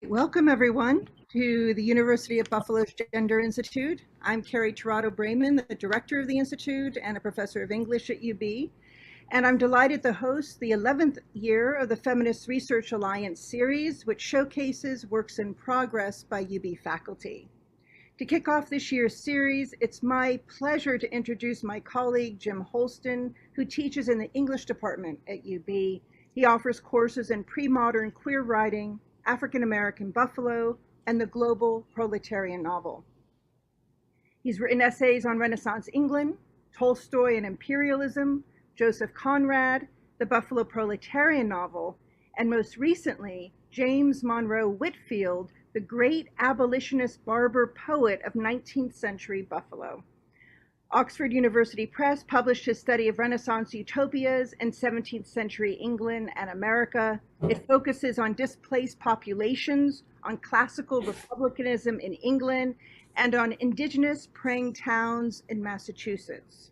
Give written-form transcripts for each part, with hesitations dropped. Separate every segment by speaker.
Speaker 1: Welcome, everyone, to the University of Buffalo's Gender Institute. I'm Carrie Tirado-Brayman, the director of the Institute and a professor of English at UB. And I'm delighted to host the 11th year of the Feminist Research Alliance series, which showcases works in progress by UB faculty. To kick off this year's series, it's my pleasure to introduce my colleague, Jim Holstun, who teaches in the English department at UB. He offers courses in pre-modern queer writing, African-American Buffalo, and the global proletarian novel. He's written essays on Renaissance England, Tolstoy and imperialism, Joseph Conrad, the Buffalo proletarian novel, and most recently, James Monroe Whitfield, the great abolitionist barber poet of 19th century Buffalo. Oxford University Press published his study of Renaissance utopias in 17th century England and America. It focuses on displaced populations, on classical republicanism in England, and on indigenous praying towns in Massachusetts.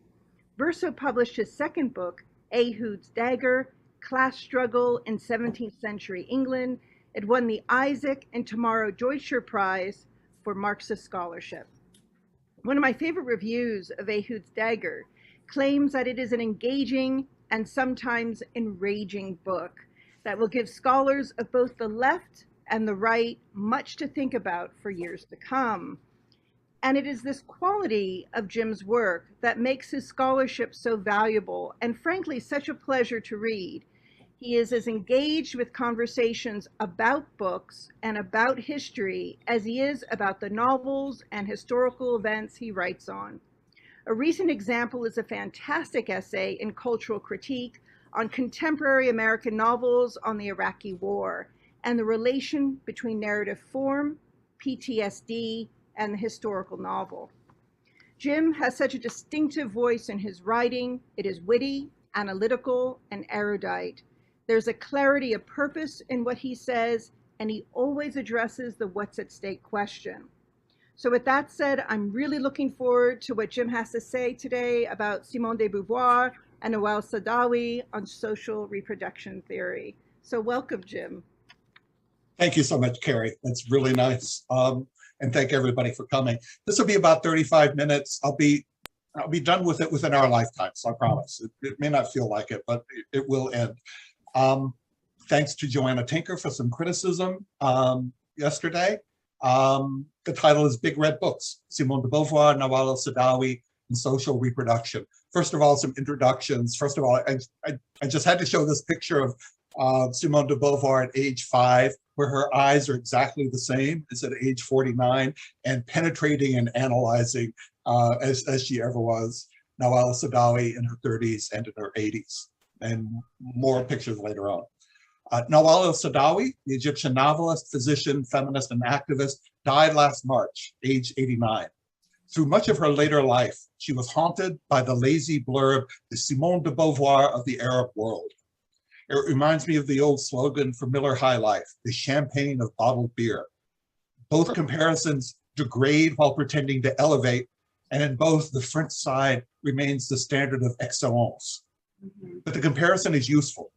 Speaker 1: Verso published his second book, Ehud's Dagger, Class Struggle in 17th Century England. It won the Isaac and Tamara Deutscher Prize for Marxist scholarship. One of my favorite reviews of Ehud's Dagger claims that it is an engaging and sometimes enraging book that will give scholars of both the left and the right much to think about for years to come. And it is this quality of Jim's work that makes his scholarship so valuable and frankly such a pleasure to read. He is as engaged with conversations about books and about history as he is about the novels and historical events he writes on. A recent example is a fantastic essay in Cultural Critique on contemporary American novels on the Iraqi War and the relation between narrative form, PTSD, and the historical novel. Jim has such a distinctive voice in his writing. It is witty, analytical, and erudite. There's a clarity of purpose in what he says, and he always addresses the what's at stake question. So with that said, I'm really looking forward to what Jim has to say today about Simone de Beauvoir and Nawal el Saadawi on social reproduction theory. So welcome, Jim.
Speaker 2: Thank you so much, Carrie. That's really nice. And thank everybody for coming. This will be about 35 minutes. I'll be done with it within our lifetimes, I promise. It may not feel like it, but it will end. Thanks to Joanna Tinker for some criticism yesterday. The title is Big Red Books, Simone de Beauvoir, Nawal el Saadawi, and Social Reproduction. First of all, some introductions. First of all, I just had to show this picture of Simone de Beauvoir at age 5, where her eyes are exactly the same as at age 49, and penetrating and analyzing as she ever was. Nawal el Saadawi in her 30s and in her 80s. And more pictures later on. Nawal el Saadawi, the Egyptian novelist, physician, feminist, and activist, died last March, age 89. Through much of her later life, she was haunted by the lazy blurb, the Simone de Beauvoir of the Arab world. It reminds me of the old slogan for Miller High Life, the champagne of bottled beer. Both comparisons degrade while pretending to elevate, and in both, the French side remains the standard of excellence. But the comparison is useful.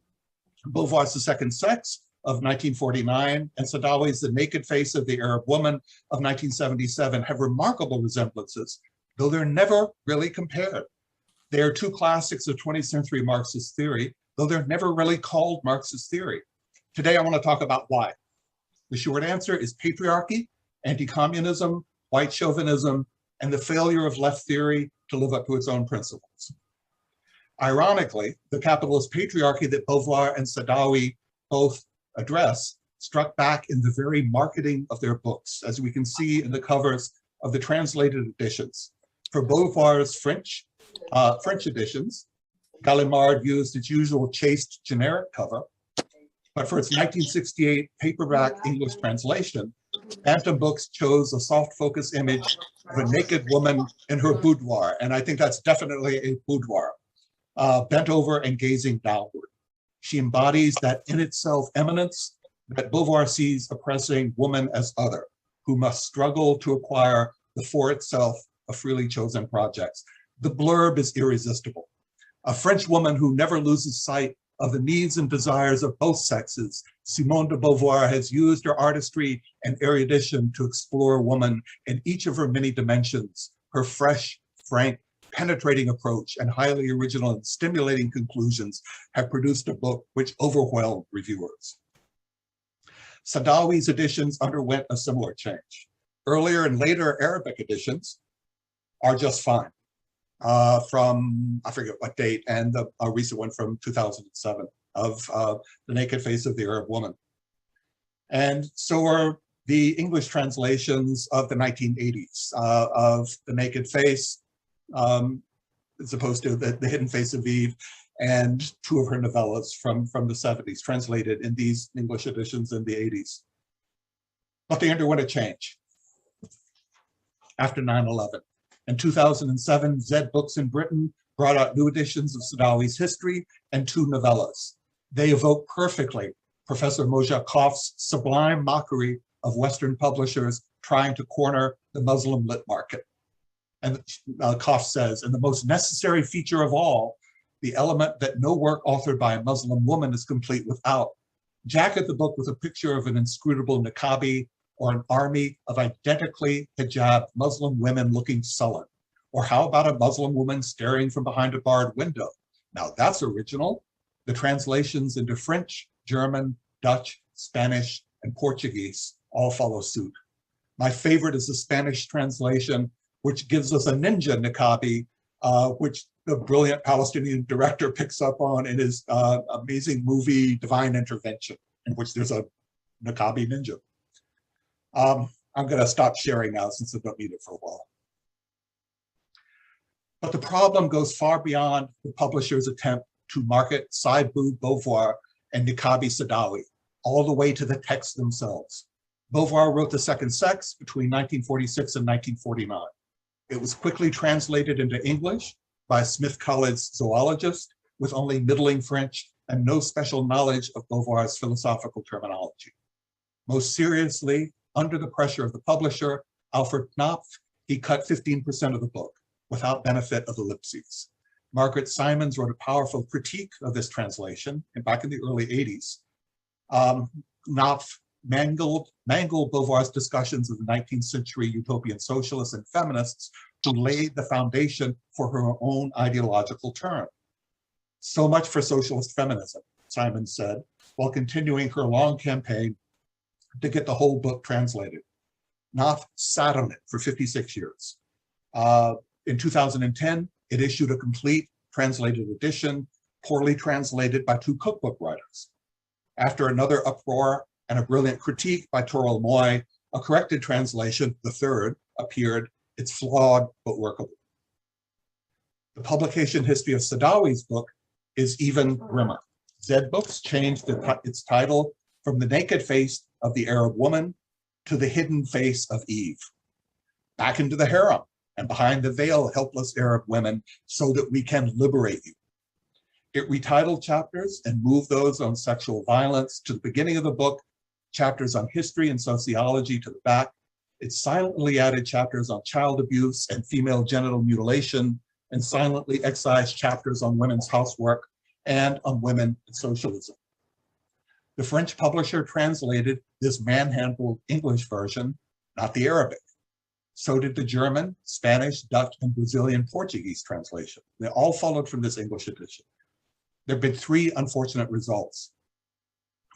Speaker 2: Beauvoir's The Second Sex of 1949 and Saadawi's The Naked Face of the Arab Woman of 1977 have remarkable resemblances, though they're never really compared. They are two classics of 20th century Marxist theory, though they're never really called Marxist theory. Today, I want to talk about why. The short answer is patriarchy, anti-communism, white chauvinism, and the failure of left theory to live up to its own principles. Ironically, the capitalist patriarchy that Beauvoir and Saadawi both address struck back in the very marketing of their books, as we can see in the covers of the translated editions. For Beauvoir's French editions, Gallimard used its usual chaste generic cover, but for its 1968 paperback English translation, Bantam Books chose a soft focus image of a naked woman in her boudoir, and I think that's definitely a boudoir. Bent over and gazing downward. She embodies that in itself eminence that Beauvoir sees oppressing woman as other, who must struggle to acquire the for itself of freely chosen projects. The blurb is irresistible. A French woman who never loses sight of the needs and desires of both sexes Simone de Beauvoir has used her artistry and erudition to explore woman in each of her many dimensions. Her fresh, frank, penetrating approach and highly original and stimulating conclusions have produced a book which overwhelmed reviewers. Saadawi's editions underwent a similar change. Earlier and later Arabic editions are just fine. From, I forget what date, and a recent one from 2007 of The Naked Face of the Arab Woman. And so are the English translations of the 1980s of The Naked Face, as opposed to the Hidden Face of Eve, and two of her novellas from the 70s, translated in these English editions in the 80s. But they underwent a change after 9/11. In 2007, Zed Books in Britain brought out new editions of Saadawi's history and two novellas. They evoke perfectly Professor Mojakoff's sublime mockery of Western publishers trying to corner the Muslim lit market. And Koff says, and the most necessary feature of all, the element that no work authored by a Muslim woman is complete without. Jacket the book with a picture of an inscrutable niqabi or an army of identically hijabbed Muslim women looking sullen. Or how about a Muslim woman staring from behind a barred window? Now that's original. The translations into French, German, Dutch, Spanish, and Portuguese all follow suit. My favorite is the Spanish translation, which gives us a ninja niqabi, which the brilliant Palestinian director picks up on in his amazing movie, Divine Intervention, in which there's a niqabi ninja. I'm going to stop sharing now since I don't need it for a while. But the problem goes far beyond the publisher's attempt to market side boob Beauvoir and niqabi Saadawi, all the way to the texts themselves. Beauvoir wrote The Second Sex between 1946 and 1949. It was quickly translated into English by a Smith College zoologist with only middling French and no special knowledge of Beauvoir's philosophical terminology. Most seriously, under the pressure of the publisher, Alfred Knopf, he cut 15% of the book without benefit of ellipses. Margaret Simons wrote a powerful critique of this translation, and back in the early 80s. Knopf mangled Beauvoir's discussions of the 19th century utopian socialists and feminists who laid the foundation for her own ideological turn. So much for socialist feminism, Simons said, while continuing her long campaign to get the whole book translated. Knopf sat on it for 56 years. In 2010, it issued a complete translated edition, poorly translated by two cookbook writers. After another uproar and a brilliant critique by Toril Moy, a corrected translation, the third, appeared. It's flawed, but workable. The publication history of Saadawi's book is even grimmer. Zed Books changed its title from The Naked Face of the Arab Woman to The Hidden Face of Eve. Back into the harem and behind the veil, helpless Arab women, so that we can liberate you. It retitled chapters and moved those on sexual violence to the beginning of the book, chapters on history and sociology to the back. It silently added chapters on child abuse and female genital mutilation, and silently excised chapters on women's housework and on women and socialism. The French publisher translated this manhandled English version, not the Arabic. So did the German, Spanish, Dutch, and Brazilian Portuguese translation. They all followed from this English edition. There have been three unfortunate results.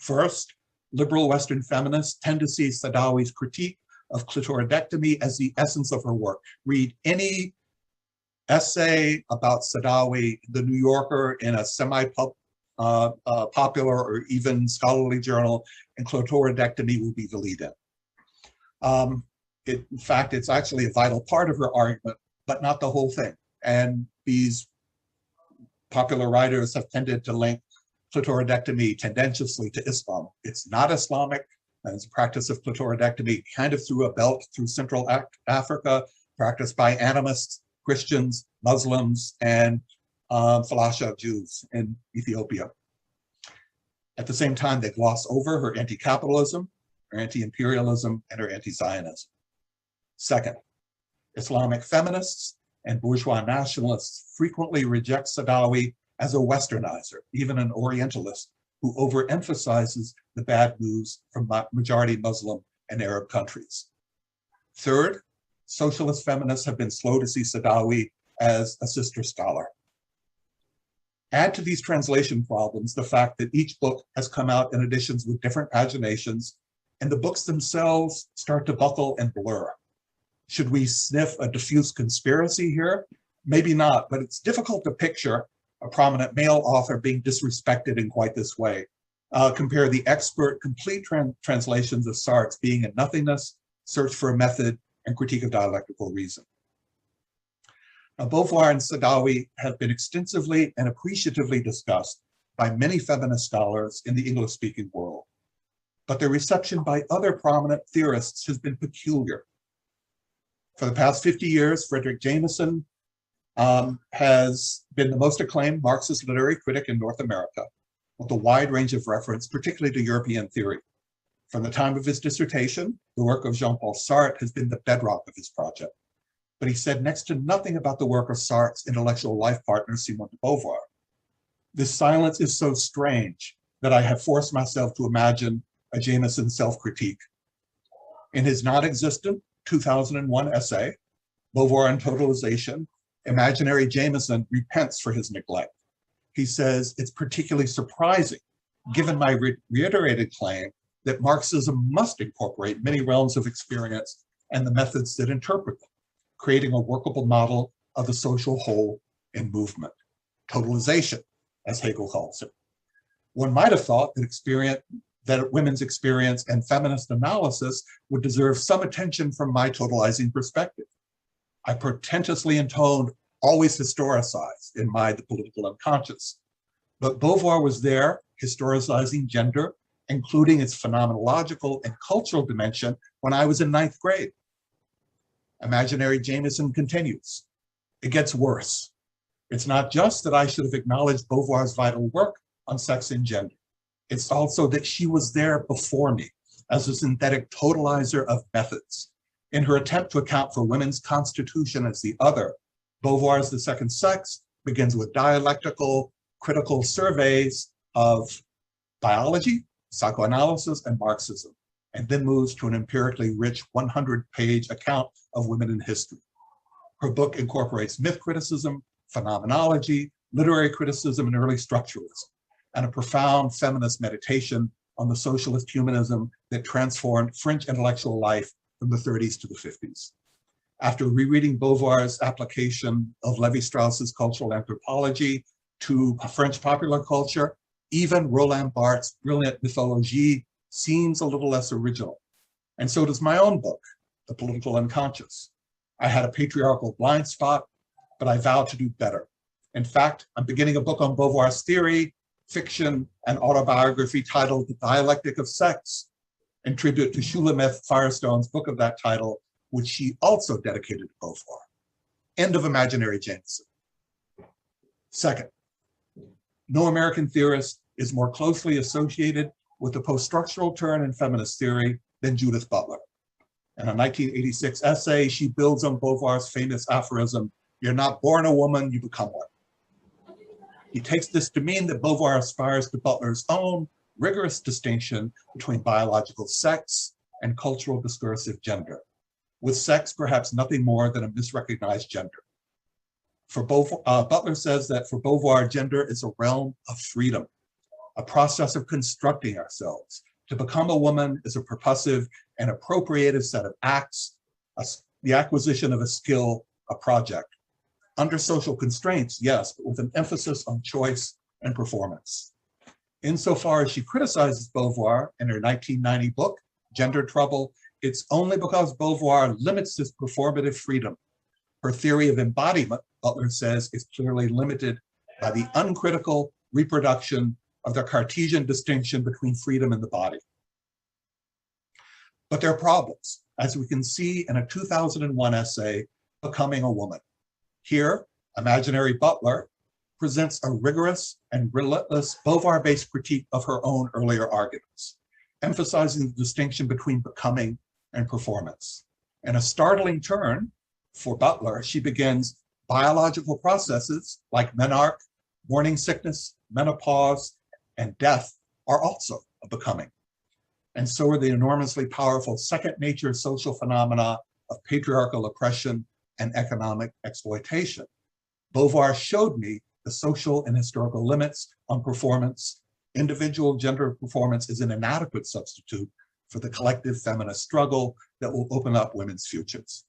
Speaker 2: First, liberal Western feminists tend to see Saadawi's critique of clitoridectomy as the essence of her work. Read any essay about Saadawi, The New Yorker, in a semi-popular or even scholarly journal, and clitoridectomy will be the lead-in. In fact, it's actually a vital part of her argument, but not the whole thing. And these popular writers have tended to link clitoridectomy tendentiously to Islam. It's not Islamic, and it's a practice of clitoridectomy kind of through a belt through Central Africa, practiced by animists, Christians, Muslims, and Falasha Jews in Ethiopia. At the same time, they gloss over her anti-capitalism, her anti-imperialism, and her anti-Zionism. Second, Islamic feminists and bourgeois nationalists frequently reject Saadawi as a Westernizer, even an Orientalist, who overemphasizes the bad news from majority Muslim and Arab countries. Third, socialist feminists have been slow to see Saadawi as a sister scholar. Add to these translation problems the fact that each book has come out in editions with different paginations, and the books themselves start to buckle and blur. Should we sniff a diffuse conspiracy here? Maybe not, but it's difficult to picture a prominent male author being disrespected in quite this way. Compare the expert, complete translations of Sartre's Being and Nothingness, Search for a Method, and Critique of Dialectical Reason. Now, Beauvoir and Saadawi have been extensively and appreciatively discussed by many feminist scholars in the English-speaking world, but their reception by other prominent theorists has been peculiar. For the past 50 years, Frederick Jameson has been the most acclaimed Marxist literary critic in North America, with a wide range of reference, particularly to European theory. From the time of his dissertation, the work of Jean-Paul Sartre has been the bedrock of his project. But he said next to nothing about the work of Sartre's intellectual life partner, Simone de Beauvoir. This silence is so strange that I have forced myself to imagine a Jameson self-critique. In his non-existent 2001 essay, Beauvoir and Totalization, imaginary Jameson repents for his neglect. He says it's particularly surprising, given my reiterated claim that Marxism must incorporate many realms of experience and the methods that interpret them, creating a workable model of the social whole in movement. Totalization, as Hegel calls it. One might have thought that women's experience and feminist analysis would deserve some attention from my totalizing perspective. I portentously intoned, always historicized in The Political Unconscious. But Beauvoir was there, historicizing gender, including its phenomenological and cultural dimension, when I was in 9th grade. Imaginary Jameson continues. It gets worse. It's not just that I should have acknowledged Beauvoir's vital work on sex and gender. It's also that she was there before me as a synthetic totalizer of methods. In her attempt to account for women's constitution as the other, Beauvoir's The Second Sex begins with dialectical, critical surveys of biology, psychoanalysis, and Marxism, and then moves to an empirically rich 100-page account of women in history. Her book incorporates myth criticism, phenomenology, literary criticism, and early structuralism, and a profound feminist meditation on the socialist humanism that transformed French intellectual life from the 30s to the 50s. After rereading Beauvoir's application of Lévi-Strauss's cultural anthropology to French popular culture, even Roland Barthes' brilliant mythologie seems a little less original. And so does my own book, The Political Unconscious. I had a patriarchal blind spot, but I vowed to do better. In fact, I'm beginning a book on Beauvoir's theory, fiction, and autobiography titled The Dialectic of Sex, in tribute to Shulamith Firestone's book of that title, which she also dedicated to Beauvoir. End of imaginary Jameson. Second, no American theorist is more closely associated with the post-structural turn in feminist theory than Judith Butler. In a 1986 essay, she builds on Beauvoir's famous aphorism, "You're not born a woman, you become one." He takes this to mean that Beauvoir aspires to Butler's own rigorous distinction between biological sex and cultural discursive gender, with sex perhaps nothing more than a misrecognized gender. Butler says that for Beauvoir, gender is a realm of freedom, a process of constructing ourselves. To become a woman is a purposive and appropriative set of acts, the acquisition of a skill, a project. Under social constraints, yes, but with an emphasis on choice and performance. Insofar as she criticizes Beauvoir in her 1990 book, Gender Trouble, it's only because Beauvoir limits this performative freedom. Her theory of embodiment, Butler says, is clearly limited by the uncritical reproduction of the Cartesian distinction between freedom and the body. But there are problems, as we can see in a 2001 essay, Becoming a Woman. Here, imaginary Butler presents a rigorous and relentless Beauvoir-based critique of her own earlier arguments, emphasizing the distinction between becoming and performance. In a startling turn for Butler, she begins biological processes like menarche, morning sickness, menopause, and death are also a becoming. And so are the enormously powerful second nature social phenomena of patriarchal oppression and economic exploitation. Beauvoir showed me the social and historical limits on performance. Individual gender performance is an inadequate substitute for the collective feminist struggle that will open up women's futures.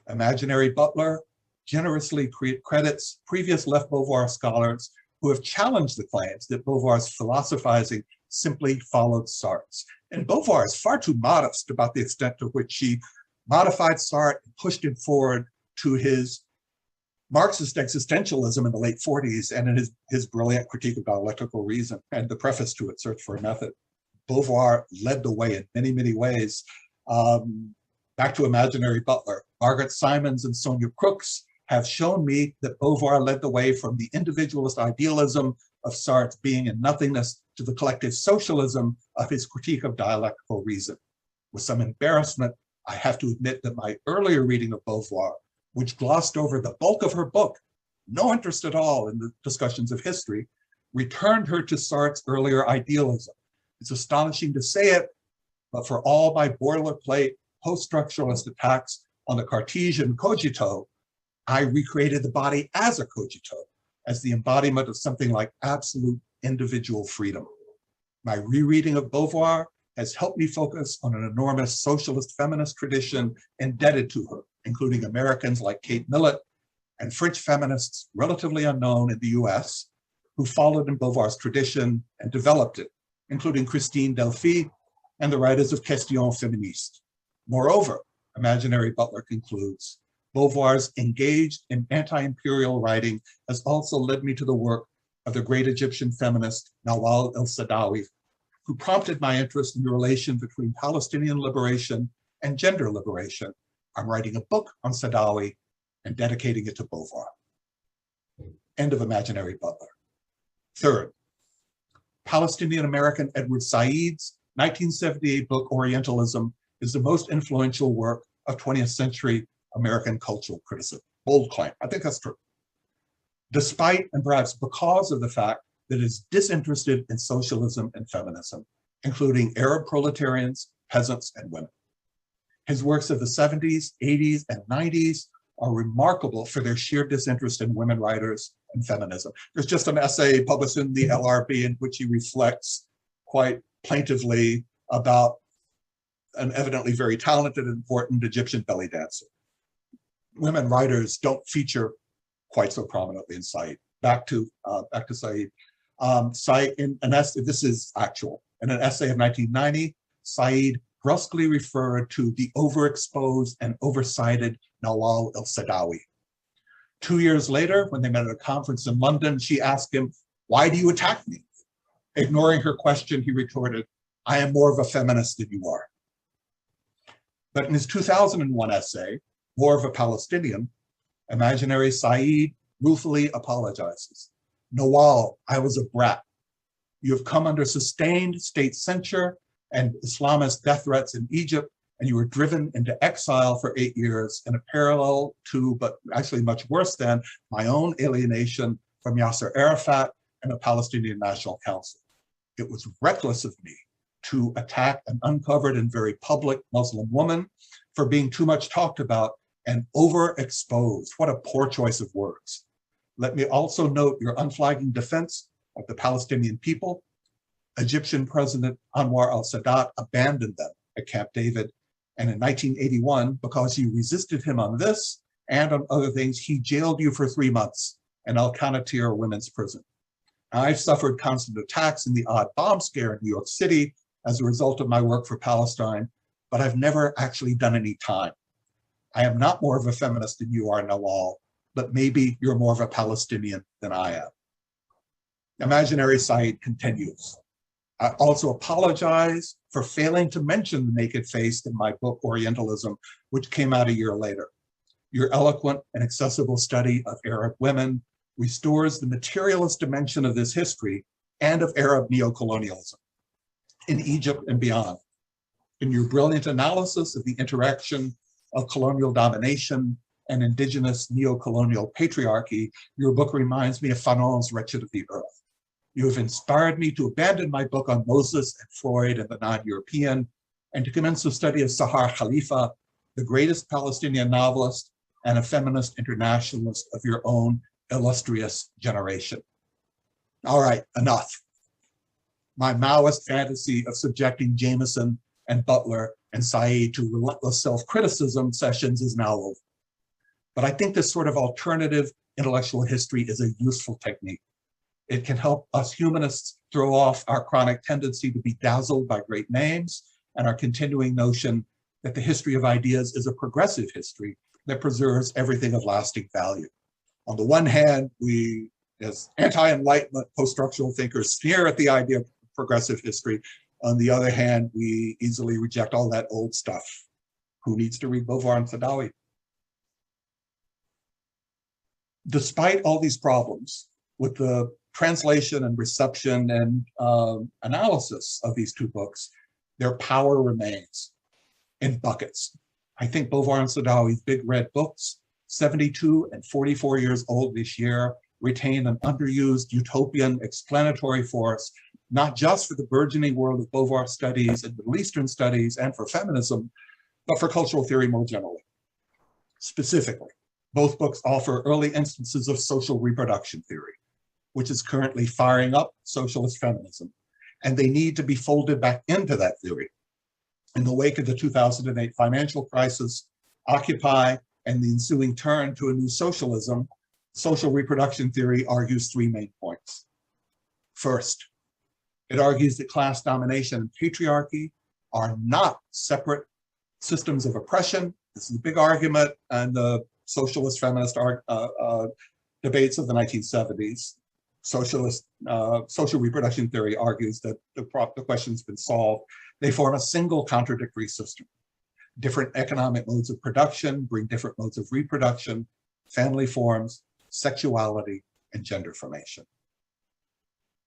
Speaker 2: Imaginary Butler generously credits previous left Beauvoir scholars who have challenged the claims that Beauvoir's philosophizing simply followed Sartre's. And Beauvoir is far too modest about the extent to which she modified Sartre and pushed him forward to his Marxist existentialism in the late 40s and in his brilliant critique of dialectical reason and the preface to it, Search for a Method. Beauvoir led the way in many, many ways. Back to Imaginary Butler, Margaret Simons and Sonia Crooks have shown me that Beauvoir led the way from the individualist idealism of Sartre's being and nothingness to the collective socialism of his critique of dialectical reason. With some embarrassment, I have to admit that my earlier reading of Beauvoir, which glossed over the bulk of her book, no interest at all in the discussions of history, returned her to Sartre's earlier idealism. It's astonishing to say it, but for all my boilerplate post-structuralist attacks on the Cartesian cogito, I recreated the body as a cogito, as the embodiment of something like absolute individual freedom. My rereading of Beauvoir has helped me focus on an enormous socialist feminist tradition indebted to her, including Americans like Kate Millett and French feminists relatively unknown in the US who followed in Beauvoir's tradition and developed it, including Christine Delphi and the writers of Question Feministe. Moreover, Imaginary Butler concludes, Beauvoir's engaged in anti-imperial writing has also led me to the work of the great Egyptian feminist Nawal el Saadawi, who prompted my interest in the relation between Palestinian liberation and gender liberation. I'm writing a book on Saadawi and dedicating it to Beauvoir. End of Imaginary Butler. Third, Palestinian-American Edward Said's 1978 book, Orientalism, is the most influential work of 20th century American cultural criticism. Bold claim, I think that's true. Despite and perhaps because of the fact that it's disinterested in socialism and feminism, including Arab proletarians, peasants, and women. His works of the 70s, 80s, and 90s are remarkable for their sheer disinterest in women writers and feminism. There's just an essay published in the LRB in which he reflects quite plaintively about an evidently very talented and important Egyptian belly dancer. Women writers don't feature quite so prominently in Said. Back to Said. Said, in an essay, this is actual, in an essay of 1990, Said brusquely referred to the overexposed and oversighted Nawal el Saadawi. 2 years later, when they met at a conference in London, she asked him, "Why do you attack me?" Ignoring her question, he retorted, "I am more of a feminist than you are." But in his 2001 essay, More of a Palestinian, Imaginary Said ruefully apologizes. "Nawal, I was a brat. You have come under sustained state censure and Islamist death threats in Egypt, and you were driven into exile for 8 years in a parallel to, but actually much worse than, my own alienation from Yasser Arafat and the Palestinian National Council. It was reckless of me to attack an uncovered and very public Muslim woman for being too much talked about and overexposed." What a poor choice of words. Let me also note your unflagging defense of the Palestinian people. Egyptian President Anwar al-Sadat abandoned them at Camp David. And in 1981, because you resisted him on this and on other things, he jailed you for 3 months in Al-Qanatir women's prison. I've suffered constant attacks in the odd bomb scare in New York City as a result of my work for Palestine, but I've never actually done any time. I am not more of a feminist than you are, Nawal, but maybe you're more of a Palestinian than I am. Imaginary Said continues. I also apologize for failing to mention the naked face in my book, Orientalism, which came out a year later. Your eloquent and accessible study of Arab women restores the materialist dimension of this history and of Arab neocolonialism in Egypt and beyond. In your brilliant analysis of the interaction of colonial domination and indigenous neocolonial patriarchy, your book reminds me of Fanon's Wretched of the Earth. You have inspired me to abandon my book on Moses and Freud and the non-European, and to commence a study of Sahar Khalifa, the greatest Palestinian novelist and a feminist internationalist of your own illustrious generation. All right, enough. My Maoist fantasy of subjecting Jameson and Butler and Said to relentless self-criticism sessions is now over. But I think this sort of alternative intellectual history is a useful technique. It can help us humanists throw off our chronic tendency to be dazzled by great names and our continuing notion that the history of ideas is a progressive history that preserves everything of lasting value. On the one hand, we, as anti-enlightenment post-structural thinkers, sneer at the idea of progressive history. On the other hand, we easily reject all that old stuff. Who needs to read Beauvoir and Saadawi? Despite all these problems with the translation and reception and analysis of these two books, their power remains in buckets. I think Beauvoir and Saadawi's big red books, 72 and 44 years old this year, retain an underused utopian explanatory force, not just for the burgeoning world of Beauvoir studies and Middle Eastern studies and for feminism, but for cultural theory more generally. Specifically, both books offer early instances of social reproduction theory, which is currently firing up socialist feminism, and they need to be folded back into that theory. In the wake of the 2008 financial crisis, Occupy, and the ensuing turn to a new socialism, social reproduction theory argues three main points. First, it argues that class domination and patriarchy are not separate systems of oppression. This is a big argument in the socialist feminist debates of the 1970s. Social reproduction theory argues that the question's been solved. They form a single contradictory system. Different economic modes of production bring different modes of reproduction, family forms, sexuality, and gender formation.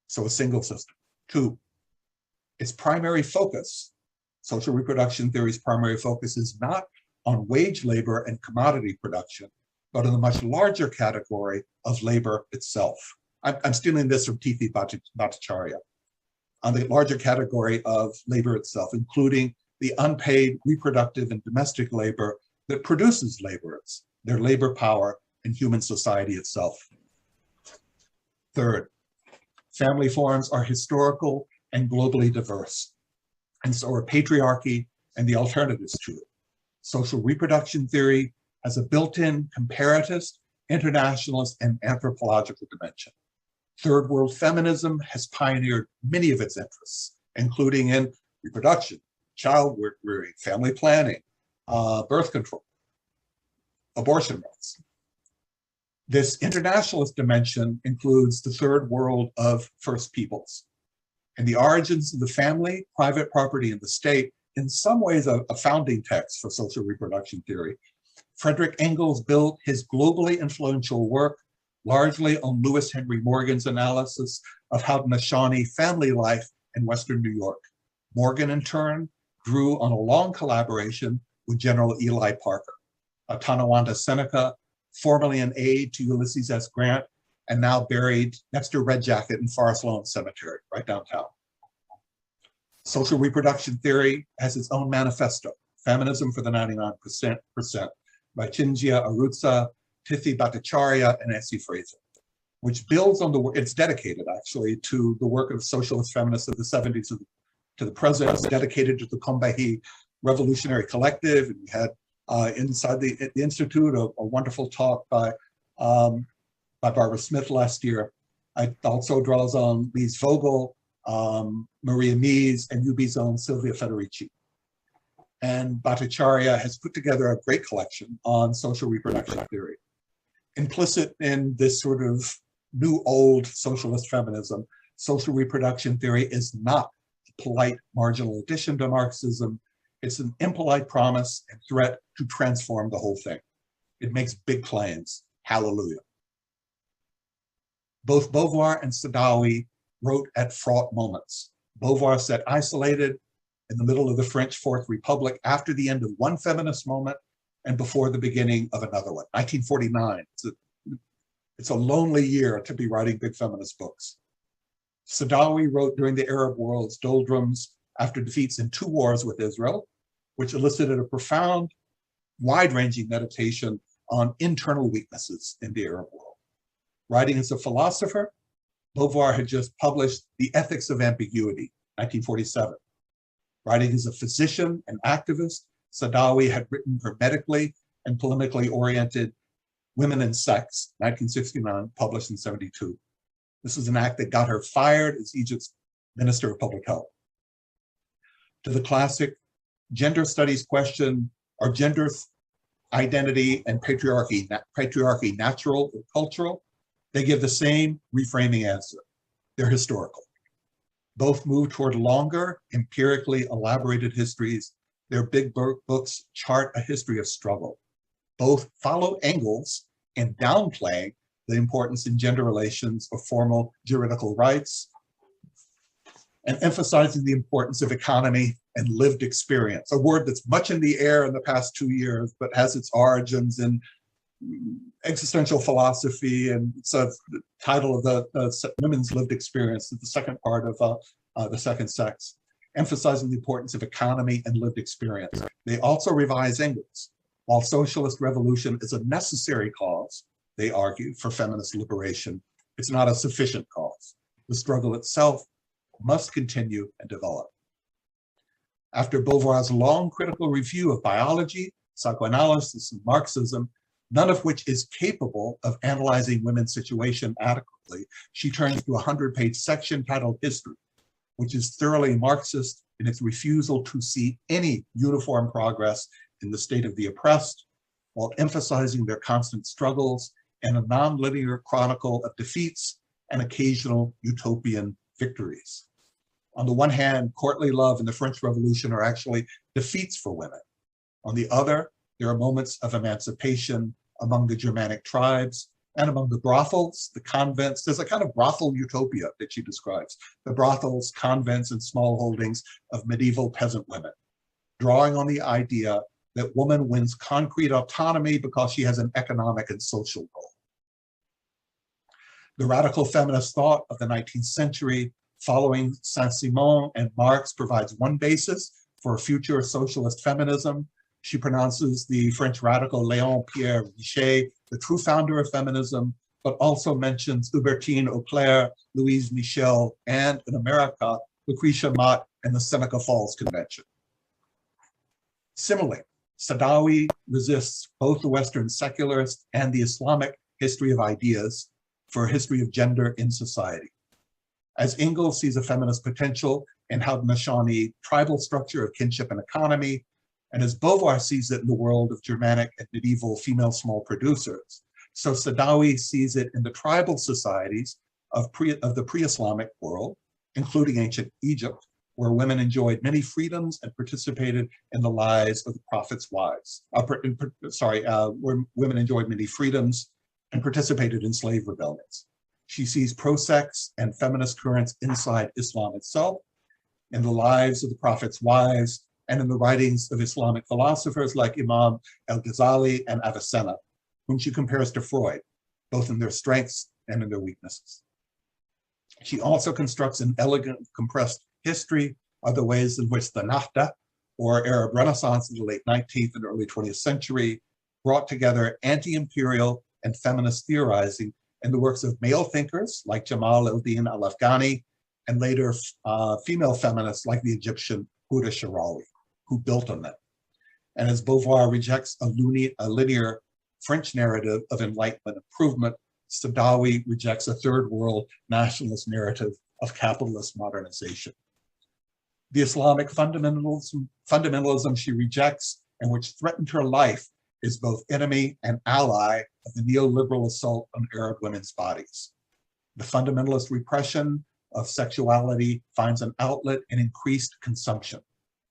Speaker 2: So a single system. Two, its primary focus, social reproduction theory's primary focus is not on wage labor and commodity production, but in the much larger category of labor itself. I'm stealing this from Judith Butler, on the larger category of labor itself, including the unpaid reproductive and domestic labor that produces laborers, their labor power, and human society itself. Third, family forms are historical and globally diverse, and so are patriarchy and the alternatives to it. Social reproduction theory has a built-in comparatist, internationalist, and anthropological dimension. Third world feminism has pioneered many of its interests, including in reproduction, child rearing, family planning, birth control, abortion rights. This internationalist dimension includes the third world of first peoples and the origins of the family, private property, and the state, in some ways a founding text for social reproduction theory. Frederick Engels built his globally influential work largely on Lewis Henry Morgan's analysis of Haudenosaunee family life in Western New York. Morgan, in turn, drew on a long collaboration with General Eli Parker, a Tonawanda Seneca, formerly an aide to Ulysses S. Grant, and now buried next to Red Jacket in Forest Lawn Cemetery, right downtown. Social reproduction theory has its own manifesto, Feminism for the 99%, by Chinjia Arutza, Tithi Bhattacharya, and Essie Fraser, which builds on the work, it's dedicated actually to the work of socialist feminists of the 70s to the present. It's dedicated to the Combahee Revolutionary Collective. And we had inside the Institute a wonderful talk by Barbara Smith last year. It also draws on Lise Vogel, Maria Mies, and UB's own Silvia Federici. And Bhattacharya has put together a great collection on social reproduction theory. Implicit in this sort of new old socialist feminism, social reproduction theory is not a polite marginal addition to Marxism. It's an impolite promise and threat to transform the whole thing. It makes big claims. Hallelujah. Both Beauvoir and Saadawi wrote at fraught moments. Beauvoir sat isolated in the middle of the French Fourth Republic after the end of one feminist moment and before the beginning of another one, 1949. It's a lonely year to be writing big feminist books. Saadawi wrote during the Arab world's doldrums after defeats in 2 wars with Israel, which elicited a profound, wide-ranging meditation on internal weaknesses in the Arab world. Writing as a philosopher, Beauvoir had just published The Ethics of Ambiguity, 1947. Writing as a physician and activist, Saadawi had written her medically and politically oriented Women and Sex, 1969, published in 72. This was an act that got her fired as Egypt's Minister of Public Health. To the classic gender studies question, are gender identity and patriarchy natural or cultural? They give the same reframing answer. They're historical. Both move toward longer, empirically elaborated histories. Their big books chart a history of struggle. Both follow Engels in downplaying the importance in gender relations of formal juridical rights and emphasizing the importance of economy and lived experience, a word that's much in the air in the past 2 years, but has its origins in existential philosophy. And so the title of the Women's Lived Experience is the second part of The Second Sex, emphasizing the importance of economy and lived experience. They also revise Engels. While socialist revolution is a necessary cause, they argue, for feminist liberation, it's not a sufficient cause. The struggle itself must continue and develop. After Beauvoir's long critical review of biology, psychoanalysis, and Marxism, none of which is capable of analyzing women's situation adequately, she turns to a 100-page section titled History, which is thoroughly Marxist in its refusal to see any uniform progress in the state of the oppressed, while emphasizing their constant struggles and a non-linear chronicle of defeats and occasional utopian victories. On the one hand, courtly love and the French Revolution are actually defeats for women. On the other, there are moments of emancipation among the Germanic tribes and among the brothels, the convents. There's a kind of brothel utopia that she describes, the brothels, convents, and small holdings of medieval peasant women, drawing on the idea that woman wins concrete autonomy because she has an economic and social role. The radical feminist thought of the 19th century, following Saint-Simon and Marx, provides one basis for a future socialist feminism. She pronounces the French radical Léon Pierre Richer the true founder of feminism, but also mentions Hubertine Auclair, Louise Michel, and in America, Lucretia Mott and the Seneca Falls Convention. Similarly, Saadawi resists both the Western secularist and the Islamic history of ideas for a history of gender in society. As Engels sees a feminist potential in Haudenosaunee tribal structure of kinship and economy, and as Beauvoir sees it in the world of Germanic and medieval female small producers, so Saadawi sees it in the tribal societies of the pre-Islamic world, including ancient Egypt, where women enjoyed many freedoms and participated in the lives of the prophets' wives. Where women enjoyed many freedoms and participated in slave rebellions. She sees pro-sex and feminist currents inside Islam itself, in the lives of the prophets' wives, and in the writings of Islamic philosophers like Imam al-Ghazali and Avicenna, whom she compares to Freud, both in their strengths and in their weaknesses. She also constructs an elegant, compressed history of the ways in which the Nahda, or Arab Renaissance in the late 19th and early 20th century, brought together anti-imperial and feminist theorizing in the works of male thinkers like Jamal el-Din al-Afghani, and later female feminists like the Egyptian Huda Sharawi, who built on them. And as Beauvoir rejects a linear French narrative of Enlightenment improvement, Saadawi rejects a third world nationalist narrative of capitalist modernization. The Islamic fundamentalism she rejects and which threatened her life is both enemy and ally of the neoliberal assault on Arab women's bodies. The fundamentalist repression of sexuality finds an outlet in increased consumption.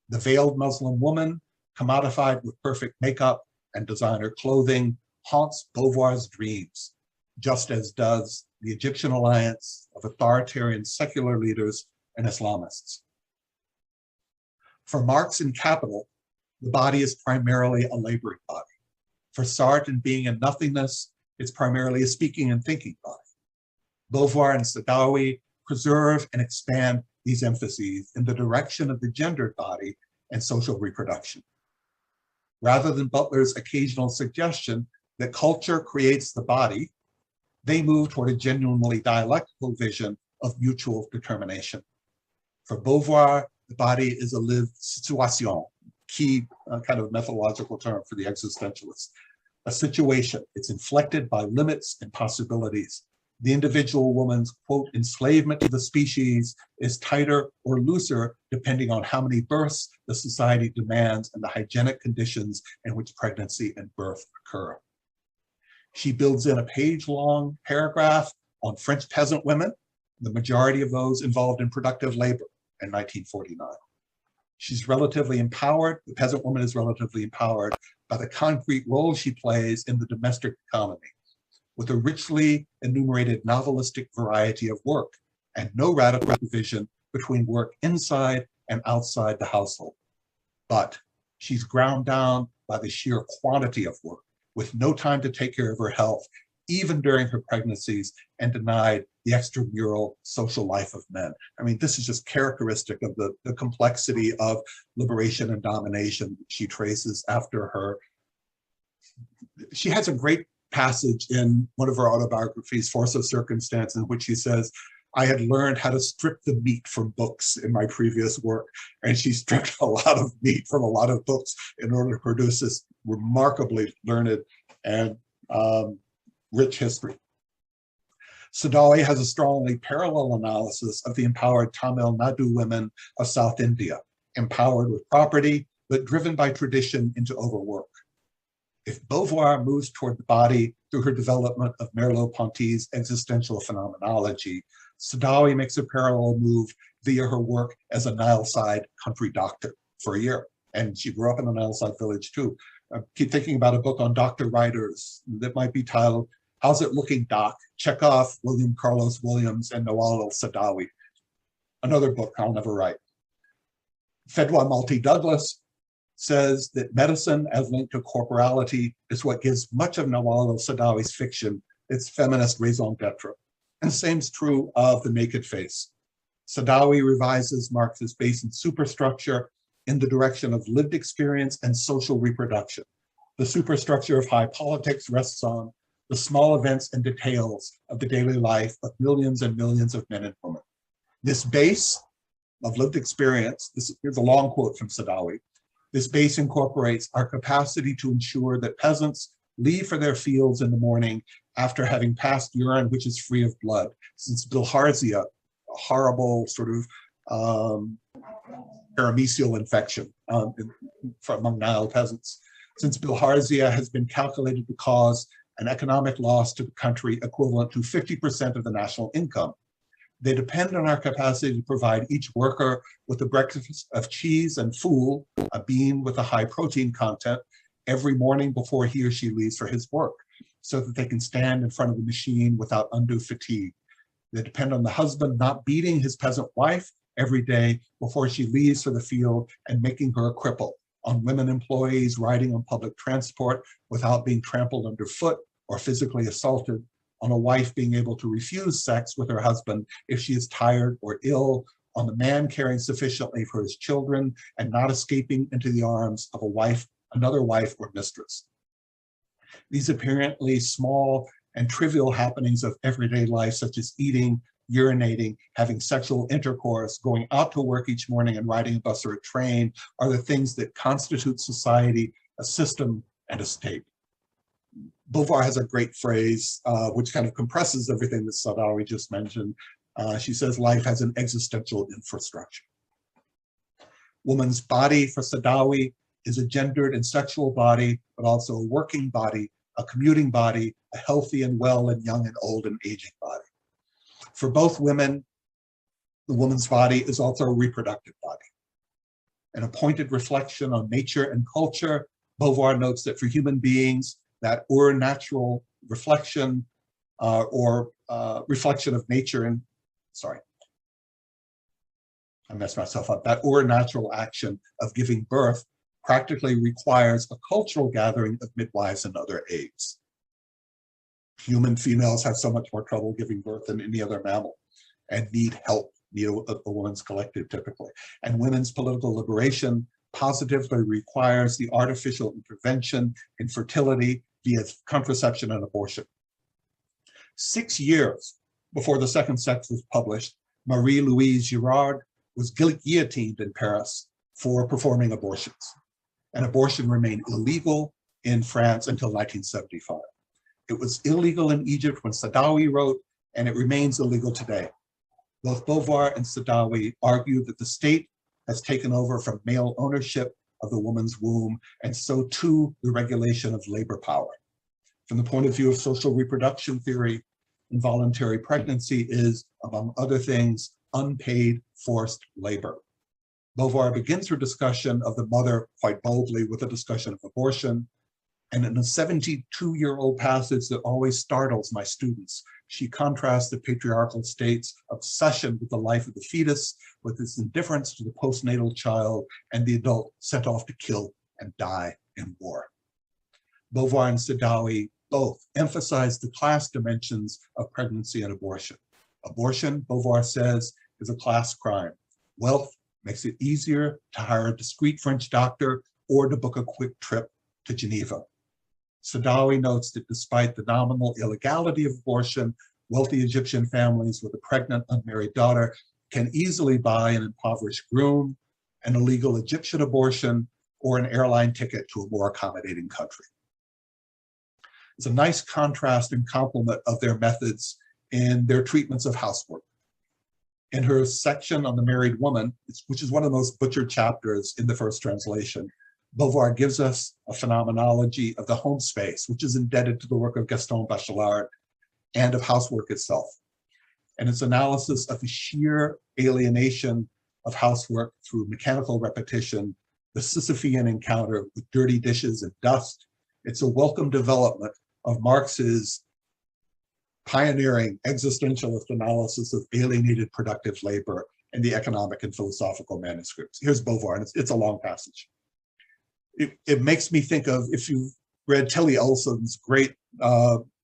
Speaker 2: The veiled Muslim woman, commodified with perfect makeup and designer clothing, haunts Beauvoir's dreams, just as does the Egyptian alliance of authoritarian secular leaders and Islamists. For Marx in Capital, the body is primarily a laboring body. For Sartre in Being and Nothingness, it's primarily a speaking and thinking body. Beauvoir and Saadawi preserve and expand these emphases in the direction of the gendered body and social reproduction. Rather than Butler's occasional suggestion that culture creates the body, they move toward a genuinely dialectical vision of mutual determination. For Beauvoir, the body is a lived situation, key kind of methodological term for the existentialist. A situation, it's inflected by limits and possibilities. The individual woman's, quote, enslavement to the species is tighter or looser depending on how many births the society demands and the hygienic conditions in which pregnancy and birth occur. She builds in a page-long paragraph on French peasant women, the majority of those involved in productive labor in 1949. She's relatively empowered, the peasant woman is relatively empowered by the concrete role she plays in the domestic economy, with a richly enumerated novelistic variety of work and no radical division between work inside and outside the household. But she's ground down by the sheer quantity of work, with no time to take care of her health, even during her pregnancies, and denied the extramural social life of men. I mean, this is just characteristic of the complexity of liberation and domination she traces after her. She has a great passage in one of her autobiographies, Force of Circumstance, in which she says, I had learned how to strip the meat from books in my previous work. And she stripped a lot of meat from a lot of books in order to produce this remarkably learned and rich history. Saadawi has a strongly parallel analysis of the empowered Tamil Nadu women of South India, empowered with property, but driven by tradition into overwork. If Beauvoir moves toward the body through her development of Merleau-Ponty's existential phenomenology, Saadawi makes a parallel move via her work as a Nileside country doctor for a year. And she grew up in a Nileside village too. I keep thinking about a book on doctor writers that might be titled, How's It Looking, Doc? Chekhov, William Carlos Williams, and Nawal el Saadawi. Another book I'll never write. Fedwa Malti-Douglas says that medicine as linked to corporality is what gives much of Nawal el Saadawi's fiction its feminist raison d'etre. And the same is true of The Naked Face. Saadawi revises Marx's base and superstructure in the direction of lived experience and social reproduction. The superstructure of high politics rests on the small events and details of the daily life of millions and millions of men and women. This base of lived experience, here's a long quote from Saadawi, this base incorporates our capacity to ensure that peasants leave for their fields in the morning after having passed urine which is free of blood, since bilharzia, a horrible sort of paramecial infection among Nile peasants. Since bilharzia has been calculated to cause an economic loss to the country equivalent to 50% of the national income. They depend on our capacity to provide each worker with a breakfast of cheese and fool, a bean with a high protein content, every morning before he or she leaves for his work, so that they can stand in front of the machine without undue fatigue. They depend on the husband not beating his peasant wife every day before she leaves for the field and making her a cripple, on women employees riding on public transport without being trampled underfoot or physically assaulted, on a wife being able to refuse sex with her husband if she is tired or ill, on the man caring sufficiently for his children and not escaping into the arms of a wife, another wife or mistress. These apparently small and trivial happenings of everyday life, such as eating, urinating, having sexual intercourse, going out to work each morning and riding a bus or a train, are the things that constitute society, a system, and a state. Beauvoir has a great phrase which kind of compresses everything that Saadawi just mentioned. She says, life has an existential infrastructure. Woman's body for Saadawi is a gendered and sexual body, but also a working body, a commuting body, a healthy and well and young and old and aging body. For both women, the woman's body is also a reproductive body. An appointed reflection on nature and culture, Beauvoir notes that for human beings, that natural reflection reflection of nature and, I messed myself up, that natural action of giving birth practically requires a cultural gathering of midwives and other aides. Human females have so much more trouble giving birth than any other mammal. and need help, need a woman's collective typically. And women's political liberation positively requires the artificial intervention in fertility via contraception and abortion. 6 years before The Second Sex was published, Marie-Louise Girard was guillotined in Paris for performing abortions. And abortion remained illegal in France until 1975. It was illegal in Egypt when Saadawi wrote, and it remains illegal today. Both Beauvoir and Saadawi argue that the state has taken over from male ownership of the woman's womb, and so too the regulation of labor power. From the point of view of social reproduction theory, involuntary pregnancy is, among other things, unpaid forced labor. Beauvoir begins her discussion of the mother quite boldly with a discussion of abortion. And in a 72-year-old passage that always startles my students, she contrasts the patriarchal state's obsession with the life of the fetus with its indifference to the postnatal child and the adult sent off to kill and die in war. Beauvoir and Saadawi both emphasize the class dimensions of pregnancy and abortion. Abortion, Beauvoir says, is a class crime. Wealth makes it easier to hire a discreet French doctor or to book a quick trip to Geneva. Saadawi notes that despite the nominal illegality of abortion, wealthy Egyptian families with a pregnant unmarried daughter can easily buy an impoverished groom, an illegal Egyptian abortion, or an airline ticket to a more accommodating country. It's a nice contrast and complement of their methods in their treatments of housework. In her section on the married woman, which is one of the most butchered chapters in the first translation, Beauvoir gives us a phenomenology of the home space, which is indebted to the work of Gaston Bachelard and of housework itself. And its analysis of the sheer alienation of housework through mechanical repetition, the Sisyphean encounter with dirty dishes and dust. It's a welcome development of Marx's pioneering existentialist analysis of alienated productive labor in the economic and philosophical manuscripts. Here's Beauvoir, and it's a long passage. It makes me think of, if you've read Tilly Olson's great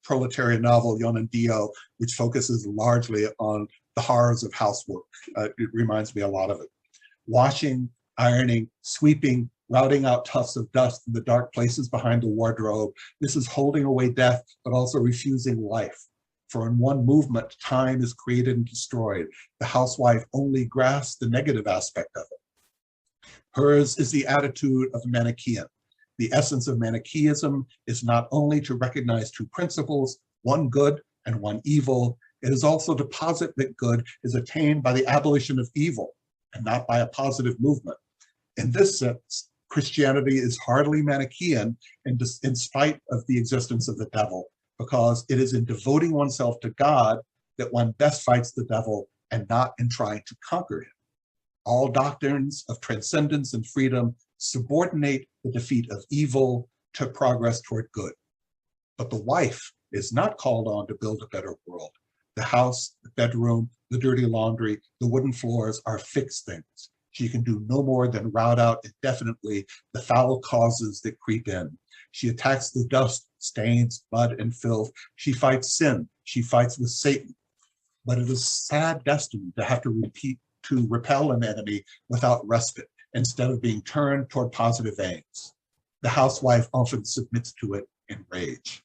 Speaker 2: proletarian novel, Dio, which focuses largely on the horrors of housework. It reminds me a lot of it. Washing, ironing, sweeping, routing out tufts of dust in the dark places behind the wardrobe. This is holding away death, but also refusing life. For in one movement, time is created and destroyed. The housewife only grasps the negative aspect of it. Hers is the attitude of a Manichaean. The essence of Manichaeism is not only to recognize two principles, one good and one evil, it is also to posit that good is attained by the abolition of evil and not by a positive movement. In this sense, Christianity is hardly Manichaean in spite of the existence of the devil, because it is in devoting oneself to God that one best fights the devil and not in trying to conquer him. All doctrines of transcendence and freedom subordinate the defeat of evil to progress toward good. But the wife is not called on to build a better world. The house, the bedroom, the dirty laundry, the wooden floors are fixed things. She can do no more than rout out indefinitely the foul causes that creep in. She attacks the dust, stains, mud, and filth. She fights sin. She fights with Satan. But it is sad destiny to have to repel an enemy without respite, instead of being turned toward positive aims. The housewife often submits to it in rage.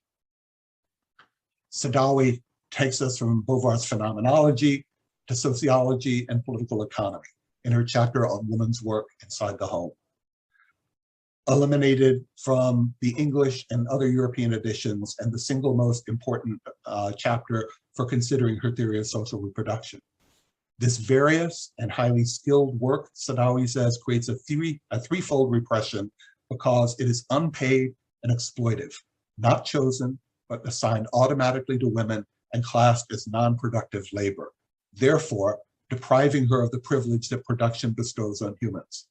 Speaker 2: Saadawi takes us from Beauvoir's phenomenology to sociology and political economy in her chapter on women's work inside the home. Eliminated from the English and other European editions, and the single most important chapter for considering her theory of social reproduction. This various and highly skilled work, Saadawi says, creates a threefold repression because it is unpaid and exploitive, not chosen, but assigned automatically to women and classed as non-productive labor, therefore depriving her of the privilege that production bestows on humans.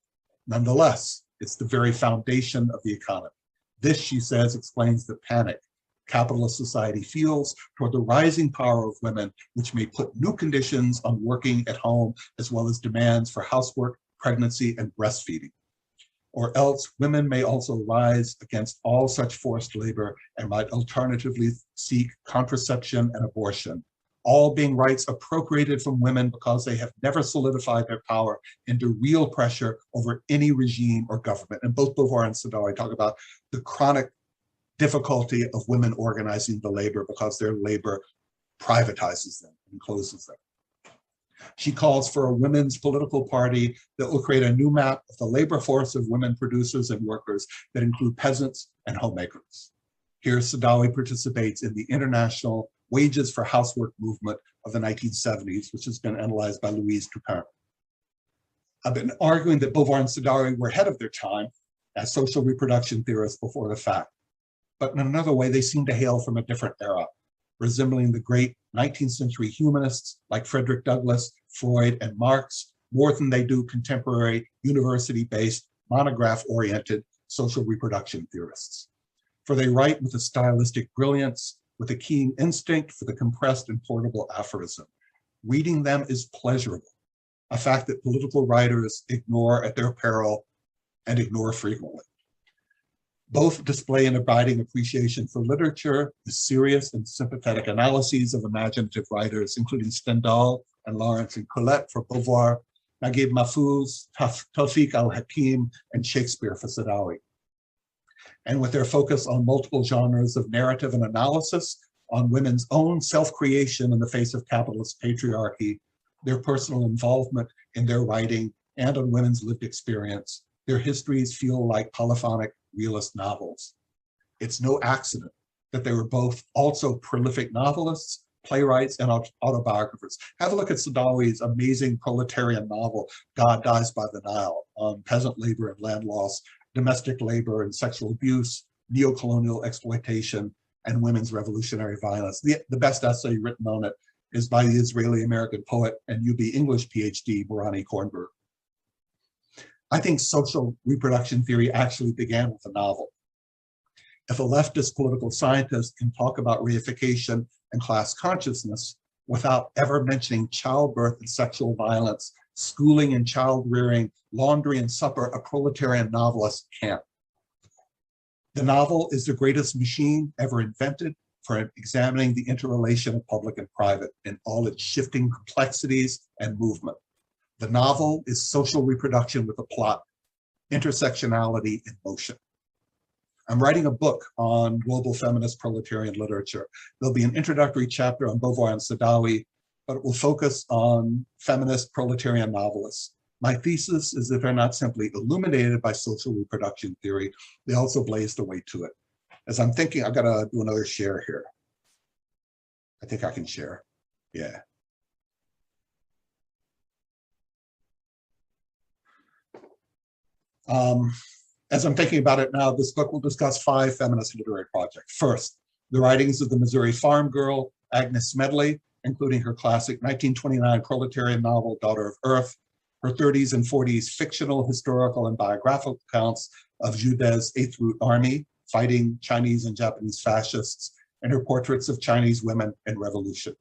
Speaker 2: Nonetheless, it's the very foundation of the economy. This, she says, explains the panic capitalist society feels toward the rising power of women, which may put new conditions on working at home, as well as demands for housework, pregnancy, and breastfeeding. Or else women may also rise against all such forced labor and might alternatively seek contraception and abortion, all being rights appropriated from women because they have never solidified their power into real pressure over any regime or government. And both Beauvoir and Saadawi talk about the chronic difficulty of women organizing the labor because their labor privatizes them and closes them. She calls for a women's political party that will create a new map of the labor force of women producers and workers that include peasants and homemakers. Here, Saadawi participates in the international wages for housework movement of the 1970s, which has been analyzed by Louise Dupin. I've been arguing that Beauvoir and Saadawi were ahead of their time as social reproduction theorists before the fact. But in another way, they seem to hail from a different era, resembling the great 19th century humanists like Frederick Douglass, Freud, and Marx, more than they do contemporary university-based, monograph-oriented social reproduction theorists. For they write with a stylistic brilliance, with a keen instinct for the compressed and portable aphorism. Reading them is pleasurable, a fact that political writers ignore at their peril and ignore frequently. Both display an abiding appreciation for literature, the serious and sympathetic analyses of imaginative writers, including Stendhal and Lawrence and Colette for Beauvoir, Naguib Mahfouz, Tawfiq al-Hakim, and Shakespeare for Saadawi. And with their focus on multiple genres of narrative and analysis, on women's own self-creation in the face of capitalist patriarchy, their personal involvement in their writing, and on women's lived experience, their histories feel like polyphonic realist novels. It's no accident that they were both also prolific novelists, playwrights, and autobiographers. Have a look at Saadawi's amazing proletarian novel, God Dies by the Nile, on peasant labor and land loss, domestic labor and sexual abuse, neo-colonial exploitation, and women's revolutionary violence. The best essay written on it is by the Israeli-American poet and UB English PhD, Morani Kornberg. I think social reproduction theory actually began with a novel. If a leftist political scientist can talk about reification and class consciousness without ever mentioning childbirth and sexual violence, schooling and child rearing, laundry and supper, a proletarian novelist can't. The novel is the greatest machine ever invented for examining the interrelation of public and private in all its shifting complexities and movement. The novel is social reproduction with a plot, intersectionality in motion. I'm writing a book on global feminist proletarian literature. There'll be an introductory chapter on Beauvoir and Saadawi, but it will focus on feminist proletarian novelists. My thesis is that they're not simply illuminated by social reproduction theory, they also blaze the way to it. As I'm thinking, I've got to do another share here. I think I can share, yeah. As I'm thinking about it now, this book will discuss 5 feminist literary projects. First, the writings of the Missouri farm girl, Agnes Smedley, including her classic 1929 proletarian novel, Daughter of Earth, her 30s and 40s fictional, historical, and biographical accounts of Jude's Eighth Route Army, fighting Chinese and Japanese fascists, and her portraits of Chinese women in revolution.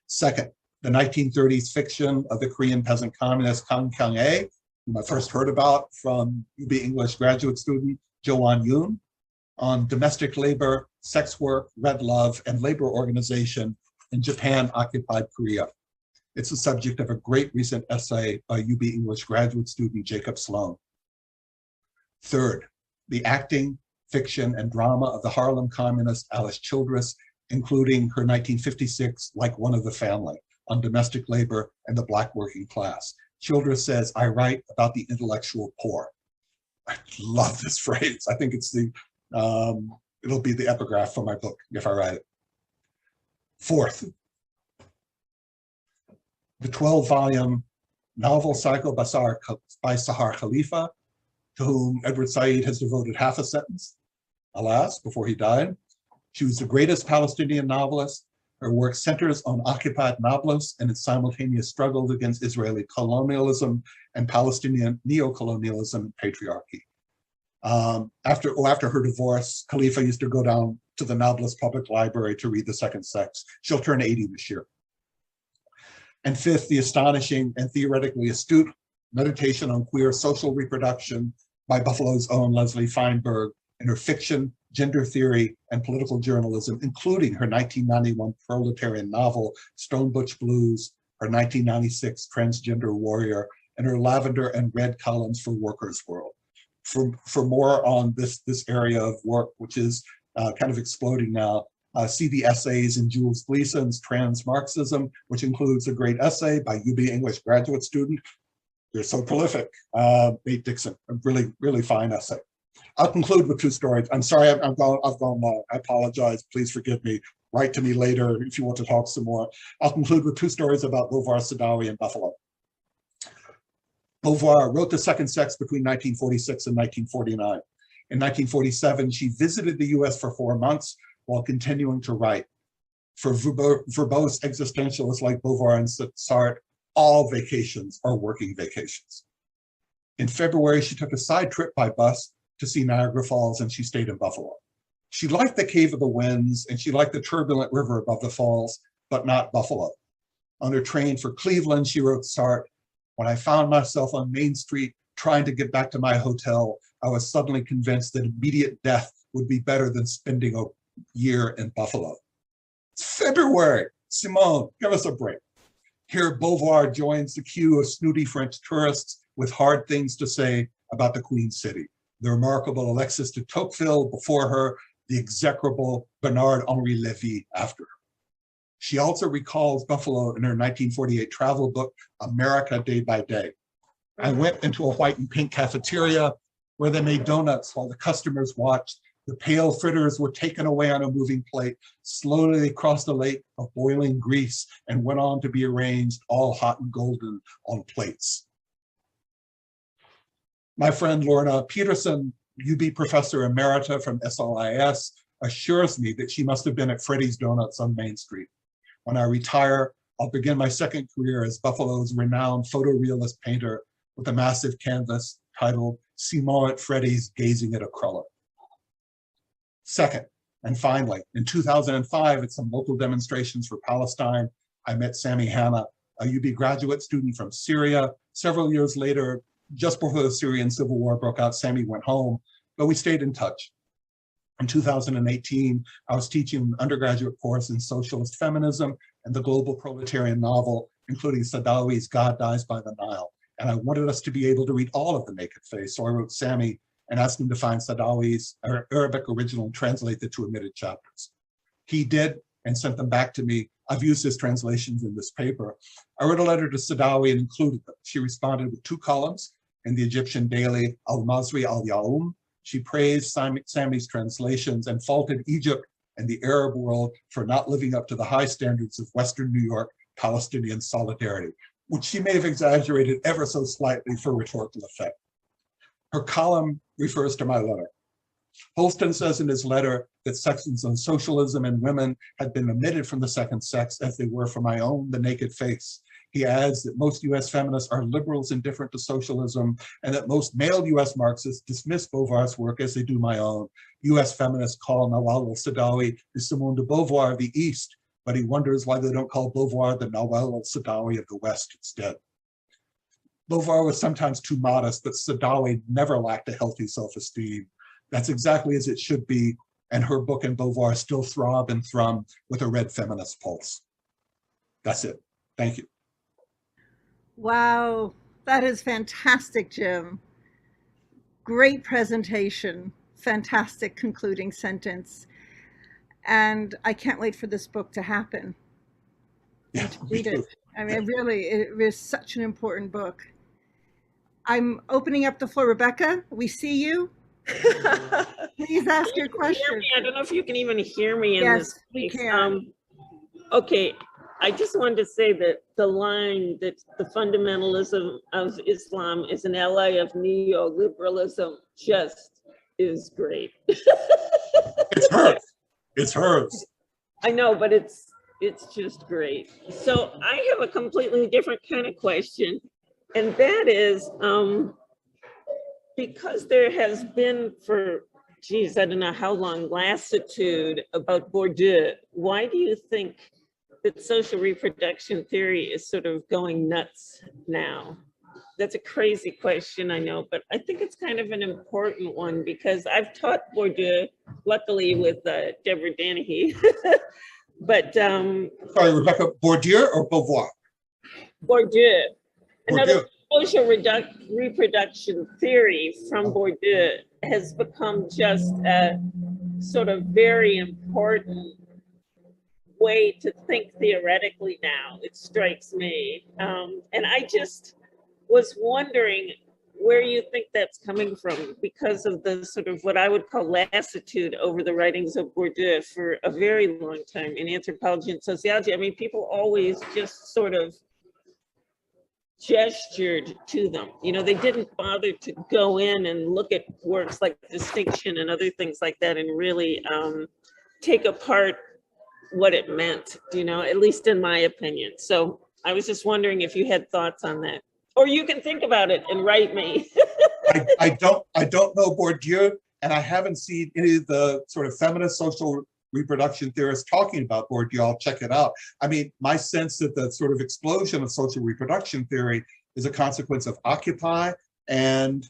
Speaker 2: Second, the 1930s fiction of the Korean peasant communist Kang Kyung-ae, whom I first heard about from UB English graduate student Jo-Won Yoon, on domestic labor, sex work, red love, and labor organization in Japan-occupied Korea. It's the subject of a great recent essay by UB English graduate student Jacob Sloan. Third, the acting, fiction, and drama of the Harlem communist Alice Childress, including her 1956 Like One of the Family on domestic labor and the Black working class. Childress says, I write about the intellectual poor. I love this phrase. I think it's the, it'll be the epigraph for my book if I write it. Fourth, the 12-volume novel cycle by Sahar Khalifa, to whom Edward Said has devoted half a sentence, alas, before he died. She was the greatest Palestinian novelist. Her work centers on occupied Nablus and its simultaneous struggles against Israeli colonialism and Palestinian neo-colonialism and patriarchy. After her divorce, Khalifa used to go down to the Nablus Public Library to read The Second Sex. She'll turn 80 this year. And fifth, the astonishing and theoretically astute Meditation on Queer Social Reproduction by Buffalo's own Leslie Feinberg in her fiction, gender theory, and political journalism, including her 1991 Proletarian novel, Stone Butch Blues, her 1996 Transgender Warrior, and her lavender and red columns for Workers' World. For more on this area of work, which is kind of exploding now, see the essays in Jules Gleason's Trans Marxism, which includes a great essay by UB English graduate student. You're so prolific, Nate Dixon, a really, really fine essay. I'll conclude with two stories. I'm sorry, I've gone long. I apologize. Please forgive me. Write to me later if you want to talk some more. I'll conclude with two stories about Beauvoir, Saadawi, and Buffalo. Beauvoir wrote The Second Sex between 1946 and 1949. In 1947, she visited the US for 4 months while continuing to write. For verbose existentialists like Beauvoir and Sartre, all vacations are working vacations. In February, she took a side trip by bus to see Niagara Falls, and she stayed in Buffalo. She liked the Cave of the Winds, and she liked the turbulent river above the falls, but not Buffalo. On her train for Cleveland, she wrote Sartre, "When I found myself on Main Street trying to get back to my hotel, I was suddenly convinced that immediate death would be better than spending a year in Buffalo." It's February. Simone, give us a break. Here, Beauvoir joins the queue of snooty French tourists with hard things to say about the Queen City. The remarkable Alexis de Tocqueville before her, the execrable Bernard-Henri Lévy after her. She also recalls Buffalo in her 1948 travel book, America Day by Day. "I went into a white and pink cafeteria where they made donuts while the customers watched. The pale fritters were taken away on a moving plate. Slowly they crossed a lake of boiling grease and went on to be arranged all hot and golden on plates." My friend Lorna Peterson, UB professor emerita from SLIS, assures me that she must have been at Freddy's Donuts on Main Street. "When I retire, I'll begin my second career as Buffalo's renowned photorealist painter with a massive canvas titled Simone at Freddy's Gazing at a Cruller." Second, and finally, in 2005, at some local demonstrations for Palestine, I met Sami Hanna, a UB graduate student from Syria. Several years later, just before the Syrian civil war broke out, Sami went home, but we stayed in touch. In 2018, I was teaching an undergraduate course in socialist feminism and the global proletarian novel, including Saadawi's God Dies by the Nile. And I wanted us to be able to read all of The Naked Face. So I wrote Sami and asked him to find Saadawi's Arabic original and translate the 2 omitted chapters. He did and sent them back to me. I've used his translations in this paper. I wrote a letter to Saadawi and included them. She responded with 2 columns in the Egyptian daily Al-Masri Al-Yaum. She praised Sami's translations and faulted Egypt and the Arab world for not living up to the high standards of Western New York Palestinian solidarity, which she may have exaggerated ever so slightly for rhetorical effect. Her column refers to my letter. Holstun says in his letter that sections on socialism and women had been omitted from The Second Sex as they were from my own The Naked Face. He adds that most US feminists are liberals indifferent to socialism, and that most male US Marxists dismiss Beauvoir's work as they do my own. US feminists call Nawal el Saadawi the Simone de Beauvoir of the East, but he wonders why they don't call Beauvoir the Nawal el Saadawi of the West instead. Beauvoir was sometimes too modest, but Saadawi never lacked a healthy self-esteem. That's exactly as it should be, and her book and Beauvoir still throb and thrum with a red feminist pulse. That's it. Thank you.
Speaker 1: Wow, that is fantastic, Jim. Great presentation, fantastic concluding sentence. And I can't wait for this book to happen.
Speaker 2: Yeah,
Speaker 1: to read it. I mean, really, it is such an important book. I'm opening up the floor. Rebecca, we see you. Please ask your question.
Speaker 3: I don't know if you can even hear me in
Speaker 1: Yes,
Speaker 3: this.
Speaker 1: we can.
Speaker 3: Okay, I just wanted to say that the line that the fundamentalism of Islam is an ally of neoliberalism just is great.
Speaker 2: It's hers. It's hers.
Speaker 3: I know, but it's just great. So I have a completely different kind of question, and that is, because there has been for, geez, I don't know how long, lassitude about Bourdieu, why do you think that social reproduction theory is sort of going nuts now? That's a crazy question, I know, but I think it's kind of an important one because I've taught Bourdieu, luckily with Deborah Danahy, but
Speaker 2: Sorry, Rebecca, Bourdieu or Beauvoir?
Speaker 3: Bourdieu. Another
Speaker 2: Bourdieu.
Speaker 3: social reproduction theory from Bourdieu has become just a sort of very important way to think theoretically now, it strikes me. And I just was wondering where you think that's coming from because of the sort of what I would call lassitude over the writings of Bourdieu for a very long time in anthropology and sociology. I mean, people always just sort of gestured to them. You know, they didn't bother to go in and look at works like Distinction and other things like that and really take apart what it meant, you know, at least in my opinion. So I was just wondering if you had thoughts on that. Or you can think about it and write me.
Speaker 2: I don't know Bourdieu, and I haven't seen any of the sort of feminist social reproduction theorists talking about Bourdieu. I'll check it out. I mean, my sense that the sort of explosion of social reproduction theory is a consequence of Occupy and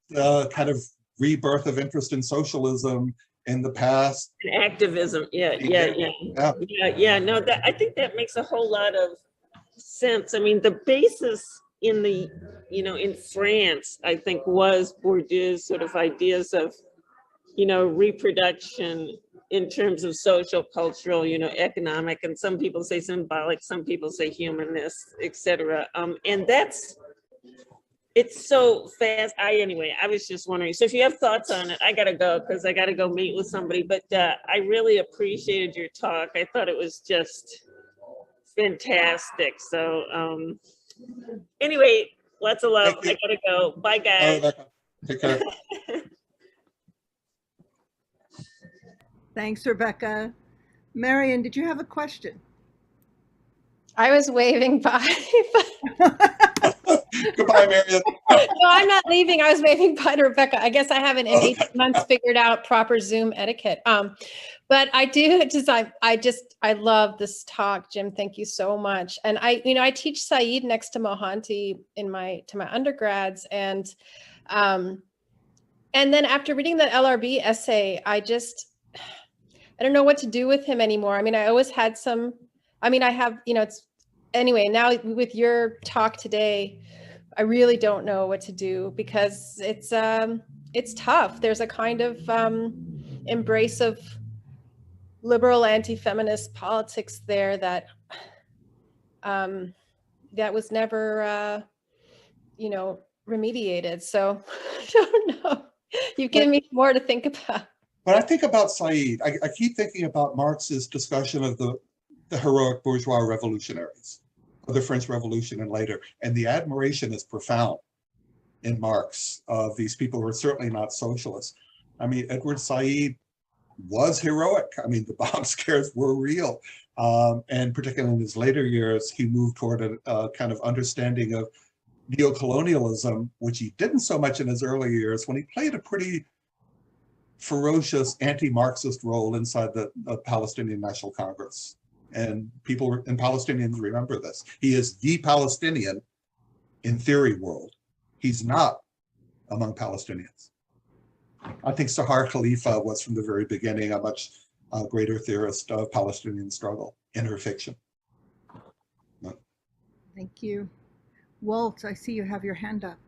Speaker 2: the kind of rebirth of interest in socialism in the past.
Speaker 3: And activism, yeah. No, that I think that makes a whole lot of sense. I mean, the basis in the, you know, in France, I think, was Bourdieu's sort of ideas of, you know, reproduction in terms of social, cultural, you know, economic, and some people say symbolic, some people say humanist, etc. And it's so fast. Anyway, I was just wondering. So if you have thoughts on it, I gotta go because I gotta go meet with somebody. But I really appreciated your talk. I thought it was just fantastic. So anyway, lots of love. I gotta go. Bye, guys.
Speaker 2: Rebecca. Take care.
Speaker 1: Thanks, Rebecca. Marion, did you have a question?
Speaker 4: I was waving bye.
Speaker 2: Goodbye, Marion.
Speaker 4: No, I'm not leaving. I was waving bye to Rebecca. I guess I haven't in 18 months figured out proper Zoom etiquette. But I do just, I love this talk, Jim. Thank you so much. And I teach Said next to Mohanty to my undergrads. And then after reading that LRB essay, I don't know what to do with him anymore. I mean, I always had I have, anyway, now with your talk today, I really don't know what to do because it's tough. There's a kind of embrace of liberal anti-feminist politics there that was never, remediated. So I don't know. You've given me more to think about.
Speaker 2: When I think about Said, I keep thinking about Marx's discussion of the heroic bourgeois revolutionaries of the French Revolution and later, and the admiration is profound in Marx of these people who are certainly not socialists. I mean, Edward Said was heroic. I mean, the bomb scares were real. And particularly in his later years, he moved toward a kind of understanding of neocolonialism, which he didn't so much in his early years, when he played a pretty ferocious anti-Marxist role inside the Palestinian National Congress. And people and Palestinians remember this. He is the Palestinian in theory world. He's not among Palestinians. I think Sahar Khalifa was from the very beginning a much greater theorist of Palestinian struggle in her fiction.
Speaker 1: Thank you. Walt, I see you have your hand up.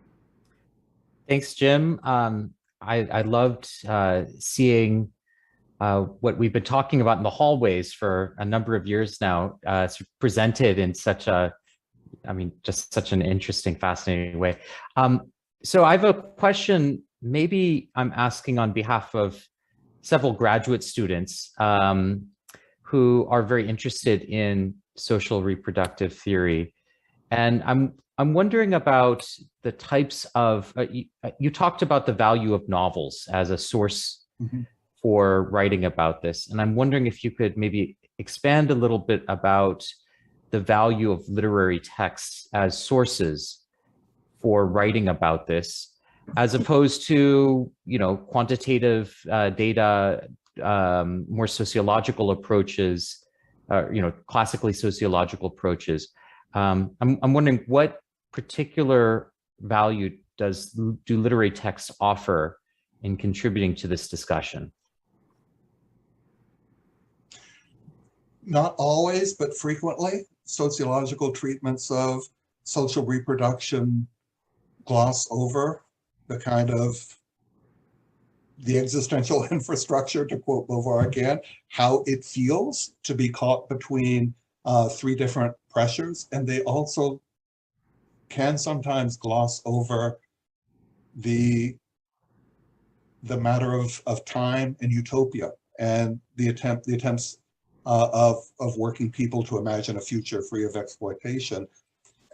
Speaker 5: Thanks, Jim. I loved seeing what we've been talking about in the hallways for a number of years now, presented in such just such an interesting, fascinating way. So I have a question, maybe I'm asking on behalf of several graduate students who are very interested in social reproductive theory. And I'm wondering about the types of, you talked about the value of novels as a source for writing about this. And I'm wondering if you could maybe expand a little bit about the value of literary texts as sources for writing about this, as opposed to, quantitative data, more sociological approaches, classically sociological approaches. I'm wondering what particular value do literary texts offer in contributing to this discussion?
Speaker 2: Not always, but frequently. Sociological treatments of social reproduction gloss over the existential infrastructure, to quote Beauvoir again, how it feels to be caught between three different pressures. And they also can sometimes gloss over the matter of time and utopia, and the attempts of working people to imagine a future free of exploitation.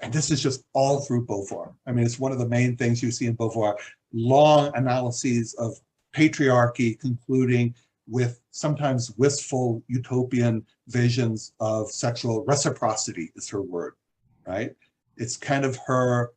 Speaker 2: And this is just all through Beauvoir. I mean, it's one of the main things you see in Beauvoir, long analyses of patriarchy, concluding with sometimes wistful utopian visions of sexual reciprocity, is her word, right? It's kind of her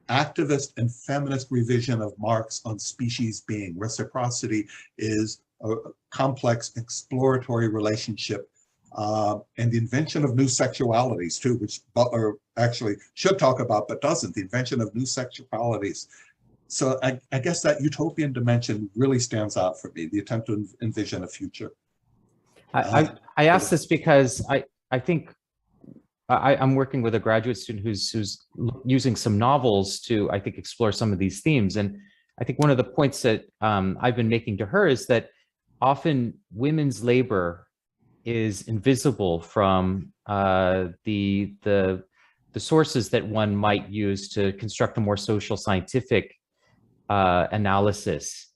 Speaker 2: activist and feminist revision of Marx on species being. Reciprocity is a complex exploratory relationship, and the invention of new sexualities too, which Butler actually should talk about but doesn't, the invention of new sexualities. So I guess that utopian dimension really stands out for me, the attempt to envision a future.
Speaker 5: I ask this because I think I'm working with a graduate student who's using some novels to, I think, explore some of these themes. And I think one of the points that I've been making to her is that often women's labor is invisible from the sources that one might use to construct a more social scientific analysis.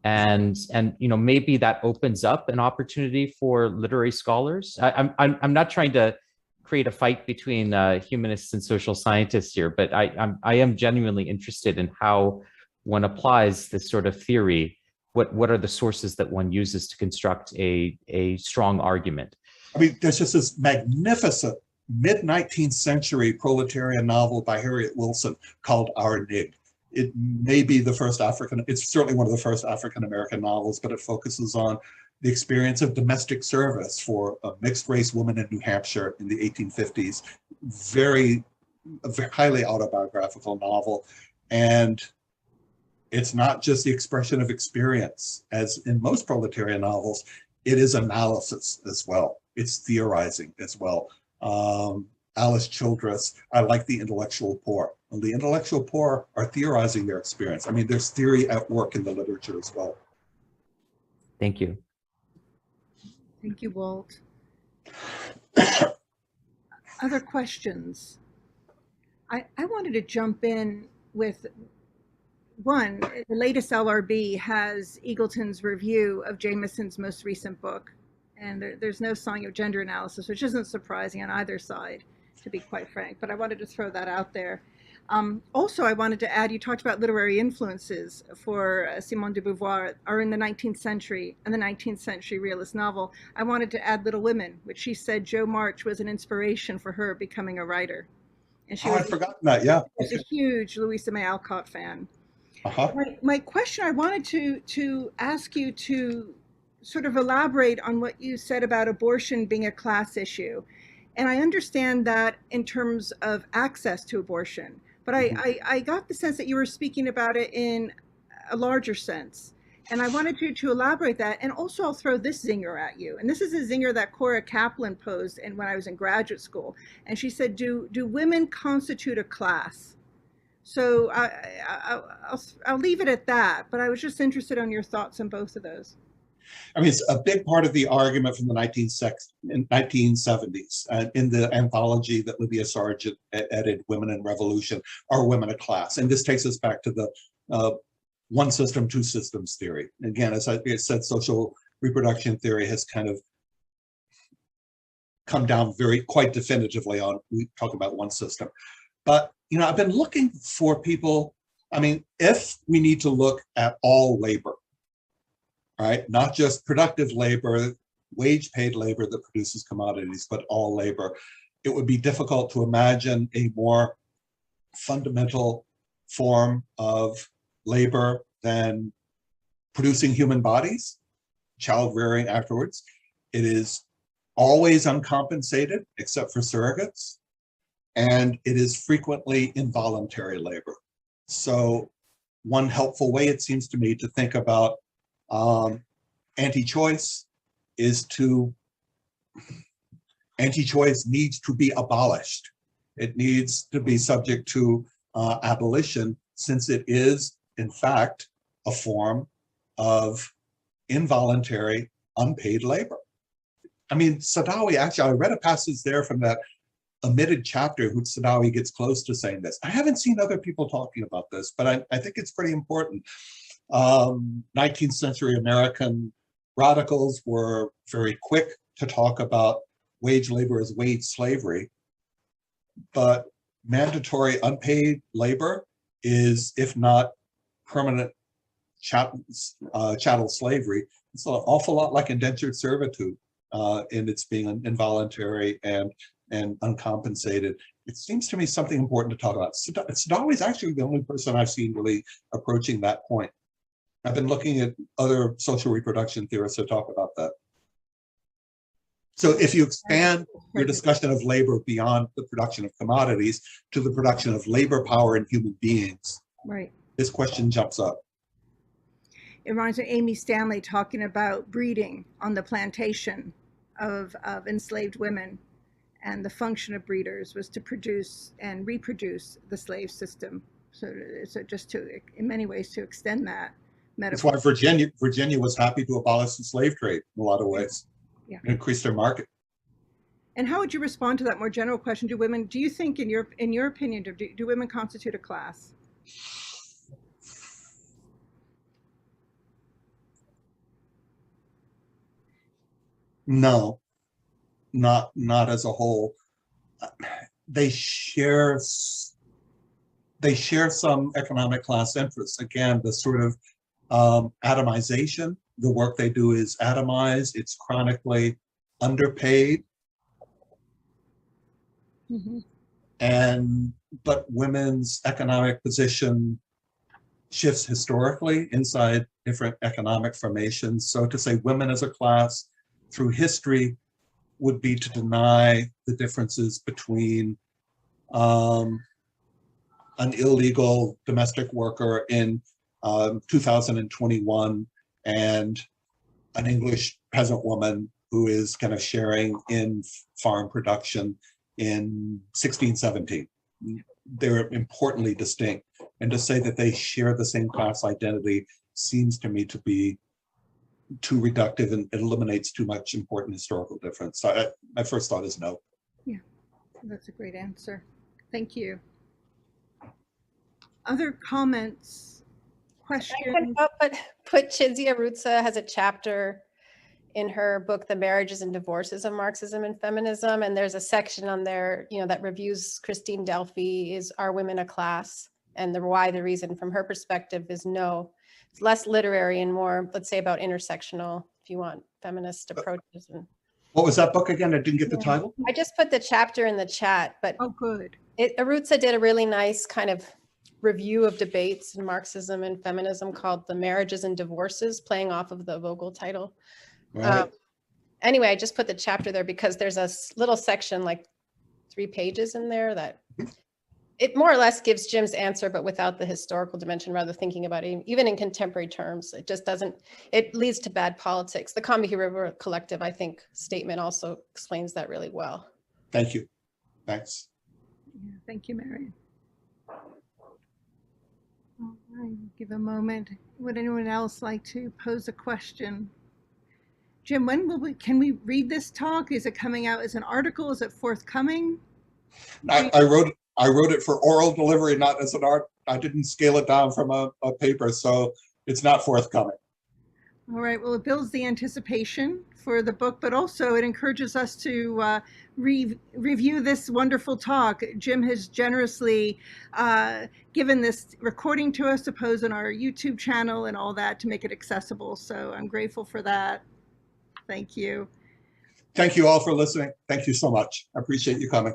Speaker 5: And maybe that opens up an opportunity for literary scholars. I'm not trying to create a fight between humanists and social scientists here, but I am genuinely interested in how one applies this sort of theory. What are the sources that one uses to construct a strong argument?
Speaker 2: I mean, there's just this magnificent mid-19th century proletarian novel by Harriet Wilson called Our Nig. It may be the first it's certainly one of the first African-American novels, but it focuses on the experience of domestic service for a mixed race woman in New Hampshire in the 1850s. Very highly autobiographical novel. And it's not just the expression of experience, as in most proletarian novels, it is analysis as well. It's theorizing as well. Alice Childress, I like the intellectual poor. Well, the intellectual poor are theorizing their experience. I mean, there's theory at work in the literature as well.
Speaker 5: Thank you.
Speaker 1: Thank you, Walt. Other questions? I wanted to jump in with one. The latest LRB has Eagleton's review of Jameson's most recent book. And there's no sign of gender analysis, which isn't surprising on either side, to be quite frank. But I wanted to throw that out there. Also, I wanted to add, you talked about literary influences for Simone de Beauvoir are in the 19th century and the 19th century realist novel. I wanted to add Little Women, which she said Jo March was an inspiration for her becoming a writer. And she
Speaker 2: I'd forgotten that, yeah.
Speaker 1: was a huge Louisa May Alcott fan.
Speaker 2: Uh-huh.
Speaker 1: My question, I wanted to ask you to sort of elaborate on what you said about abortion being a class issue. And I understand that in terms of access to abortion, but I got the sense that you were speaking about it in a larger sense. And I wanted to elaborate that. And also I'll throw this zinger at you. And this is a zinger that Cora Kaplan posed when I was in graduate school. And she said, do women constitute a class? So I'll leave it at that, but I was just interested on your thoughts on both of those.
Speaker 2: I mean, it's a big part of the argument from the 1970s in the anthology that Lydia Sargent edited, Women in Revolution, Are Women a Class? And this takes us back to the one system, two systems theory. Again, as I said, social reproduction theory has kind of come down quite definitively on, we talk about one system. But, I've been looking for people, I mean, if we need to look at all labor, right? Not just productive labor, wage paid labor that produces commodities, but all labor. It would be difficult to imagine a more fundamental form of labor than producing human bodies, child rearing afterwards. It is always uncompensated, except for surrogates. and it is frequently involuntary labor. So one helpful way, it seems to me, to think about anti-choice is anti-choice needs to be abolished. It needs to be subject to abolition, since it is, in fact, a form of involuntary, unpaid labor. I mean, Saadawi, actually, I read a passage there from that omitted chapter, which Saadawi gets close to saying this. I haven't seen other people talking about this, but I think it's pretty important. 19th century American radicals were very quick to talk about wage labor as wage slavery, but mandatory unpaid labor is, if not permanent chattel slavery, it's an awful lot like indentured servitude in its being involuntary and uncompensated. It seems to me something important to talk about. Saadawi is actually the only person I've seen really approaching that point. I've been looking at other social reproduction theorists that talk about that. So if you expand your discussion of labor beyond the production of commodities to the production of labor power in human beings,
Speaker 1: right,
Speaker 2: this question jumps up.
Speaker 1: It reminds me of Amy Stanley talking about breeding on the plantation of enslaved women, and the function of breeders was to produce and reproduce the slave system. So just to, in many ways, to extend that metaphor.
Speaker 2: That's why Virginia was happy to abolish the slave trade in a lot of ways.
Speaker 1: Yeah.
Speaker 2: Increase their market.
Speaker 1: And how would you respond to that more general question? Do you think, in your opinion, do women constitute a class?
Speaker 2: No, not as a whole. They share some economic class interests. Again, the sort of atomization. The work they do is atomized. It's chronically underpaid. Mm-hmm. But women's economic position shifts historically inside different economic formations. So to say women as a class through history would be to deny the differences between an illegal domestic worker in 2021 and an English peasant woman who is kind of sharing in farm production in 1617. They're importantly distinct. And to say that they share the same class identity seems to me to be too reductive and it eliminates too much important historical difference. So my first thought is no.
Speaker 1: Yeah, that's a great answer. Thank you. Other comments, questions?
Speaker 4: Put Chizia Arutza has a chapter in her book, The Marriages and Divorces of Marxism and Feminism. And there's a section on there, that reviews Christine Delphi, is Are Women a Class? And the reason from her perspective is no. It's less literary and more, let's say, about intersectional, if you want, feminist approaches. And
Speaker 2: what was that book again? I didn't get the title.
Speaker 4: I just put the chapter in the chat, but
Speaker 1: oh, good.
Speaker 4: Arutza did a really nice kind of review of debates in Marxism and feminism called The Marriages and Divorces, playing off of the Vogel title.
Speaker 2: Right.
Speaker 4: Anyway, I just put the chapter there because there's a little section, like 3 pages in there, that it more or less gives Jim's answer, but without the historical dimension, rather thinking about it, even in contemporary terms. It just doesn't, it leads to bad politics. The Combahee River Collective, I think, statement also explains that really well.
Speaker 2: Thank you. Thanks.
Speaker 1: Yeah, thank you, Marion. All right, give a moment. Would anyone else like to pose a question? Jim, when can we read this talk? Is it coming out as an article? Is it forthcoming?
Speaker 2: I wrote it for oral delivery, not as an art. I didn't scale it down from a paper, so it's not forthcoming.
Speaker 1: All right, well, it builds the anticipation for the book, but also it encourages us to review this wonderful talk. Jim has generously given this recording to us to post on our YouTube channel and all that to make it accessible. So I'm grateful for that. Thank you.
Speaker 2: Thank you all for listening. Thank you so much. I appreciate you coming.